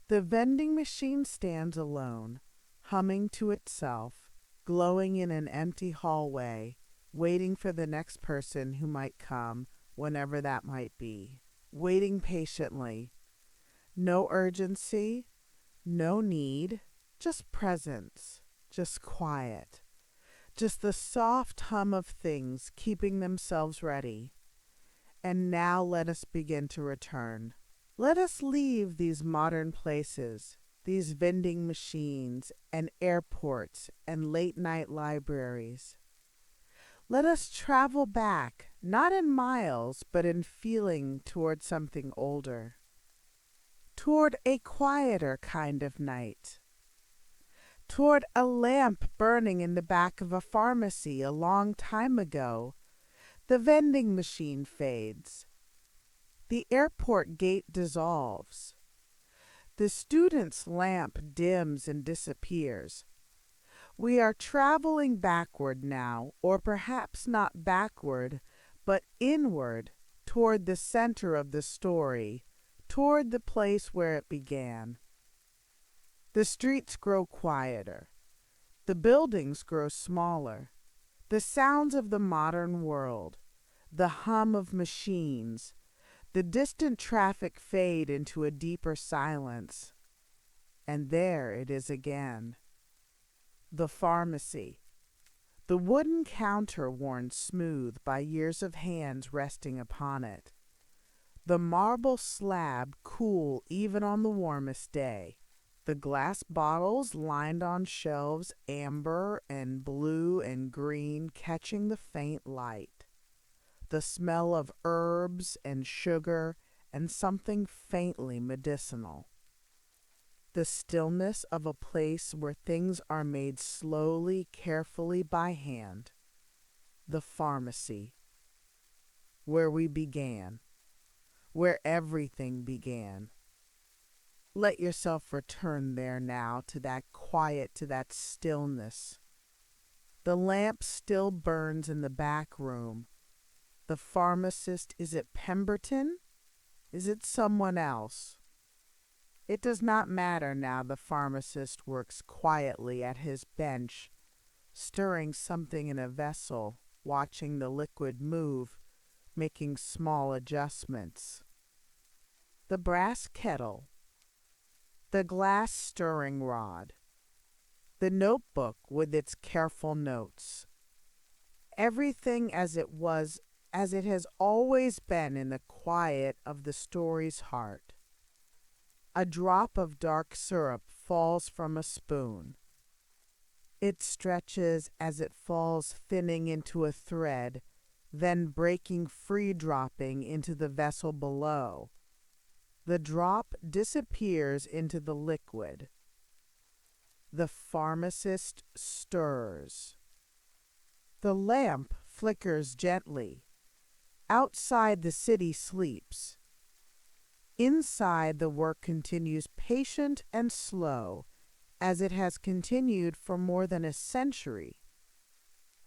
The vending machine stands alone, humming to itself, glowing in an empty hallway, waiting for the next person who might come, whenever that might be. Waiting patiently. No urgency, no need, just presence, just quiet. Just the soft hum of things keeping themselves ready. And now let us begin to return. Let us leave these modern places, these vending machines and airports and late-night libraries. Let us travel back, not in miles, but in feeling toward something older, toward a quieter kind of night, toward a lamp burning in the back of a pharmacy a long time ago. The vending machine fades. The airport gate dissolves. The student's lamp dims and disappears. We are traveling backward now, or perhaps not backward, but inward, toward the center of the story, toward the place where it began. The streets grow quieter. The buildings grow smaller. The sounds of the modern world, the hum of machines, the distant traffic fade into a deeper silence. And there it is again. The pharmacy. The wooden counter worn smooth by years of hands resting upon it. The marble slab cool even on the warmest day. The glass bottles lined on shelves, amber and blue and green, catching the faint light. The smell of herbs and sugar and something faintly medicinal. The stillness of a place where things are made slowly, carefully by hand. The pharmacy. Where we began. Where everything began. Let yourself return there now, to that quiet, to that stillness. The lamp still burns in the back room. The pharmacist, is it Pemberton? Is it someone else? It does not matter now. The pharmacist works quietly at his bench, stirring something in a vessel, watching the liquid move, making small adjustments. The brass kettle. The glass stirring rod, the notebook with its careful notes. Everything as it was, as it has always been in the quiet of the story's heart. A drop of dark syrup falls from a spoon. It stretches as it falls, thinning into a thread, then breaking free, dropping into the vessel below. The drop disappears into the liquid. The pharmacist stirs. The lamp flickers gently. Outside, the city sleeps. Inside, the work continues patient and slow, as it has continued for more than a century,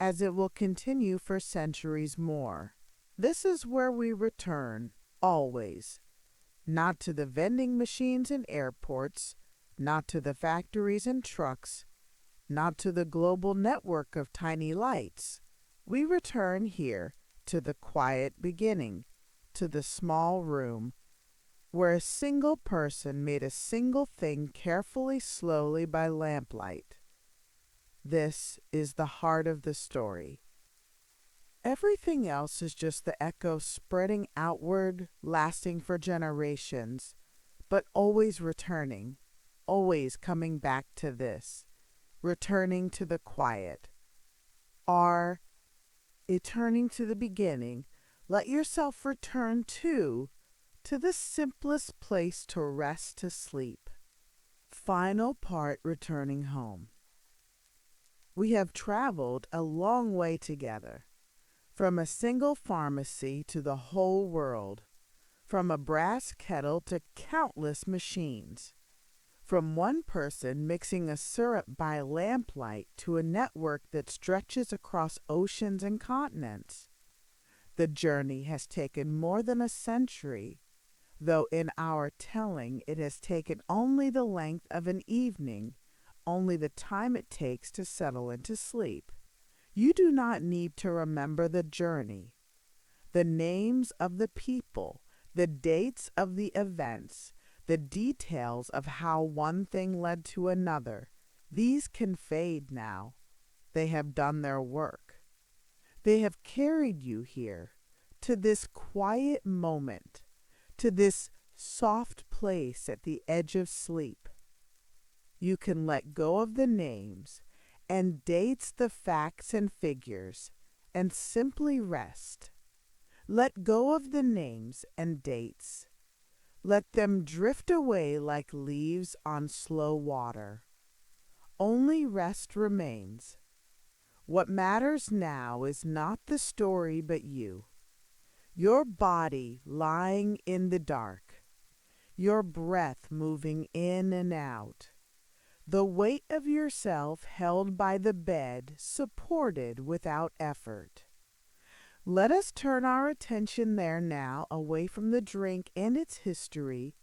as it will continue for centuries more. This is where we return, always. Not to the vending machines and airports, not to the factories and trucks, not to the global network of tiny lights, We return here to the quiet beginning, to the small room where a single person made a single thing carefully, slowly by lamplight. This is the heart of the story. Everything else is just the echo spreading outward, lasting for generations, but always returning, always coming back to this, returning to the quiet. Are returning to the beginning. Let yourself return to the simplest place to rest, to sleep. Final part, returning home. We have traveled a long way together, from a single pharmacy to the whole world, from a brass kettle to countless machines, from one person mixing a syrup by lamplight to a network that stretches across oceans and continents. The journey has taken more than a century, though in our telling it has taken only the length of an evening, only the time it takes to settle into sleep. You do not need to remember the journey, the names of the people, the dates of the events, the details of how one thing led to another. These can fade now. They have done their work. They have carried you here, to this quiet moment, to this soft place at the edge of sleep. You can let go of the names and dates, the facts and figures, and simply rest. Let go of the names and dates. Let them drift away like leaves on slow water. Only rest remains. What matters now is not the story but you. Your body lying in the dark. Your breath moving in and out. The weight of yourself held by the bed, supported without effort. Let us turn our attention there now, away from the drink and its history,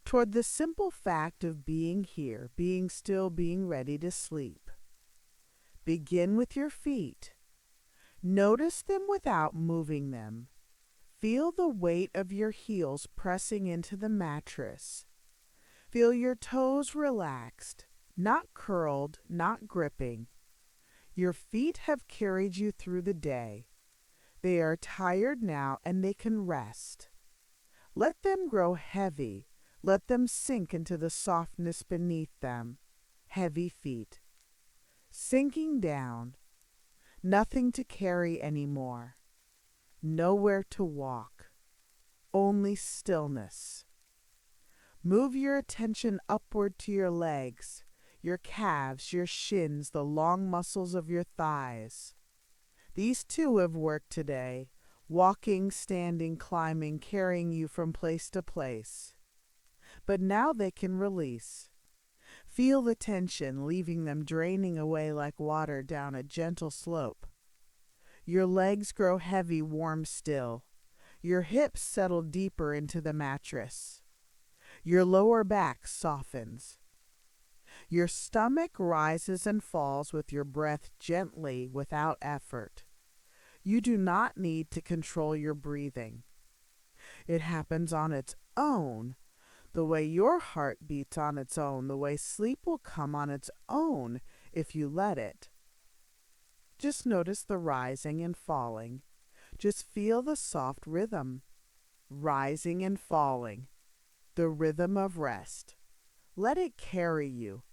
toward the simple fact of being here, being still, being ready to sleep. Begin with your feet. Notice them without moving them. Feel the weight of your heels pressing into the mattress. Feel your toes relaxed, not curled, not gripping. Your feet have carried you through the day. They are tired now and they can rest. Let them grow heavy. Let them sink into the softness beneath them. Heavy feet. Sinking down. Nothing to carry anymore. Nowhere to walk. Only stillness. Move your attention upward to your legs, your calves, your shins, the long muscles of your thighs. These too have worked today, walking, standing, climbing, carrying you from place to place. But now they can release. Feel the tension, leaving them draining away like water down a gentle slope. Your legs grow heavy, warm still. Your hips settle deeper into the mattress. Your lower back softens. Your stomach rises and falls with your breath gently, without effort. You do not need to control your breathing. It happens on its own, the way your heart beats on its own, the way sleep will come on its own if you let it. Just notice the rising and falling. Just feel the soft rhythm, rising and falling, the rhythm of rest. Let it carry you.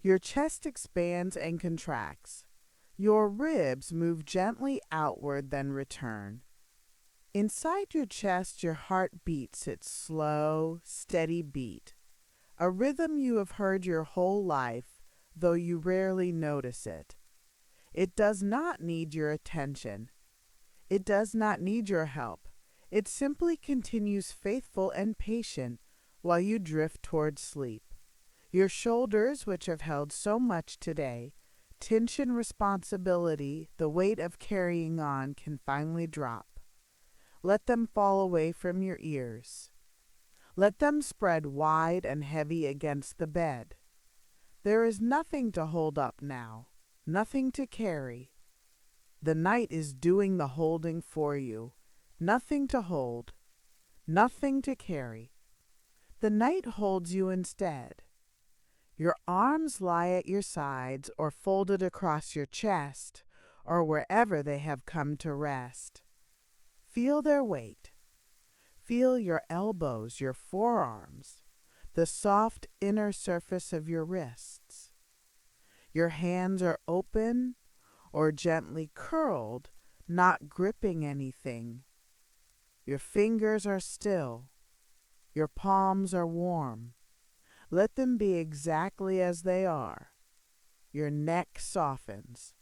Your chest expands and contracts. Your ribs move gently outward, then return. Inside your chest, your heart beats its slow, steady beat, a rhythm you have heard your whole life, though you rarely notice it. It does not need your attention. It does not need your help. It simply continues faithful and patient while you drift toward sleep. Your shoulders, which have held so much today, tension, responsibility, the weight of carrying on, can finally drop. Let them fall away from your ears. Let them spread wide and heavy against the bed. There is nothing to hold up now, nothing to carry. The night is doing the holding for you. Nothing to hold, nothing to carry. The night holds you instead. Your arms lie at your sides or folded across your chest or wherever they have come to rest. Feel their weight. Feel your elbows, your forearms, the soft inner surface of your wrists. Your hands are open or gently curled, not gripping anything. Your fingers are still. Your palms are warm. Let them be exactly as they are. Your neck softens.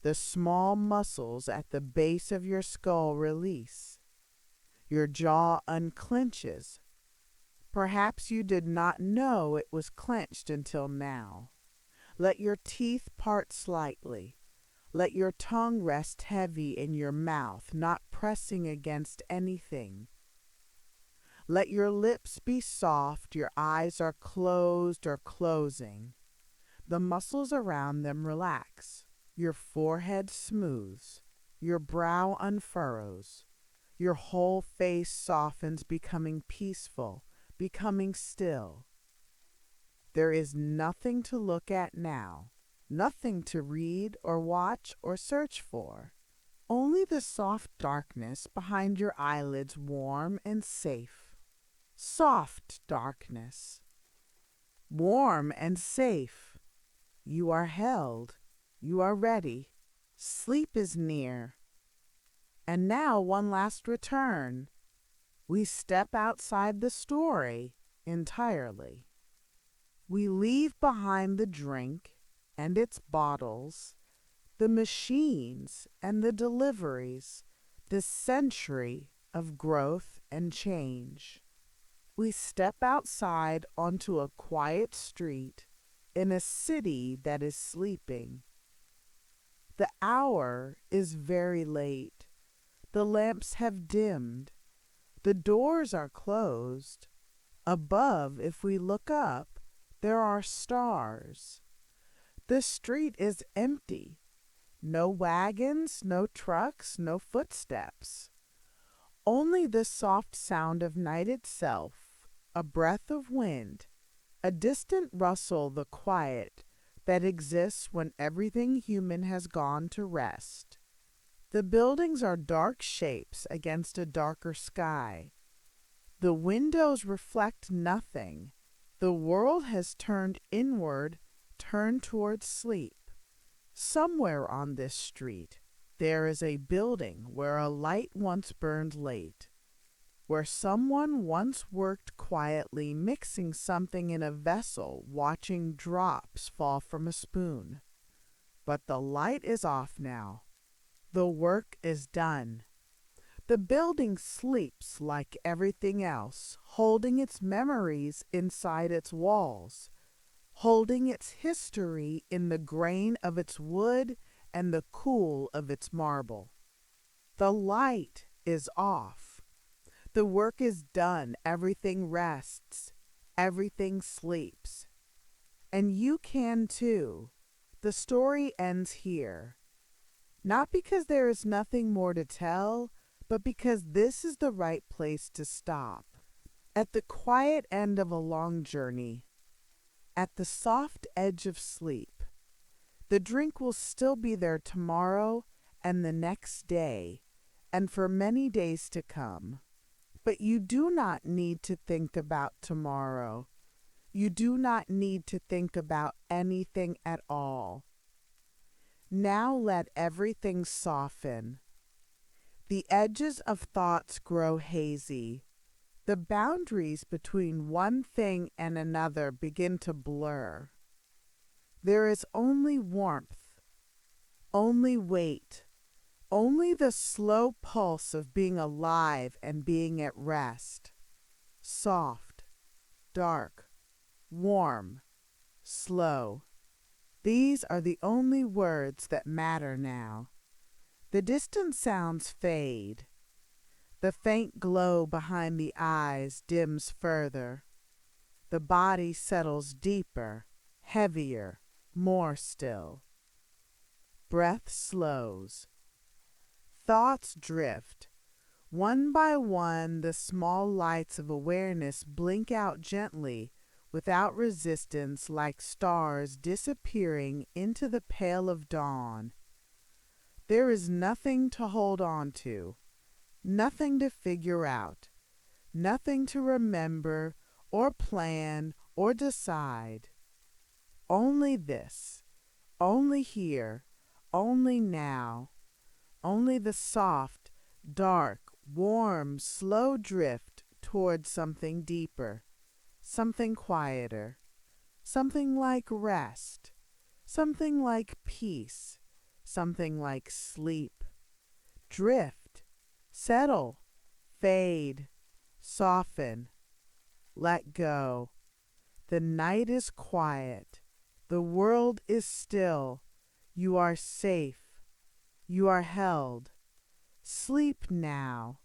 The small muscles at the base of your skull release. Your jaw unclenches. Perhaps you did not know it was clenched until now. Let your teeth part slightly. Let your tongue rest heavy in your mouth, not pressing against anything. Let your lips be soft, your eyes are closed or closing. The muscles around them relax. Your forehead smooths. Your brow unfurrows. Your whole face softens, becoming peaceful, becoming still. There is nothing to look at now, nothing to read or watch or search for. Only the soft darkness behind your eyelids, warm and safe. Soft darkness. Warm and safe. You are held. You are ready. Sleep is near. And now one last return. We step outside the story entirely. We leave behind the drink and its bottles, the machines and the deliveries, this century of growth and change. We step outside onto a quiet street in a city that is sleeping. The hour is very late. The lamps have dimmed. The doors are closed. Above, if we look up, there are stars. The street is empty. No wagons, no trucks, no footsteps. Only the soft sound of night itself, a breath of wind, a distant rustle, the quiet that exists when everything human has gone to rest. The buildings are dark shapes against a darker sky. The windows reflect nothing. The world has turned inward, turned towards sleep. Somewhere on this street, there is a building where a light once burned late, where someone once worked quietly mixing something in a vessel, watching drops fall from a spoon. But the light is off now. The work is done. The building sleeps like everything else, holding its memories inside its walls, holding its history in the grain of its wood and the cool of its marble. The light is off. The work is done. Everything rests. Everything sleeps. And you can too. The story ends here. Not because there is nothing more to tell, but because this is the right place to stop. At the quiet end of a long journey, at the soft edge of sleep. The drink will still be there tomorrow and the next day, and for many days to come. But you do not need to think about tomorrow. You do not need to think about anything at all. Now let everything soften. The edges of thoughts grow hazy. The boundaries between one thing and another begin to blur. There is only warmth, only weight, only the slow pulse of being alive and being at rest. Soft, dark, warm, slow. These are the only words that matter now. The distant sounds fade. The faint glow behind the eyes dims further. The body settles deeper, heavier, more still. Breath slows. Thoughts drift. One by one, the small lights of awareness blink out gently, without resistance, like stars disappearing into the pale of dawn. There is nothing to hold on to, nothing to figure out, nothing to remember or plan or decide. Only this, only here, only now, only the soft, dark, warm, slow drift toward something deeper, something quieter, something like rest, something like peace, something like sleep. Drift, settle, fade, soften, let go. The night is quiet. The world is still. You are safe. You are held. Sleep now.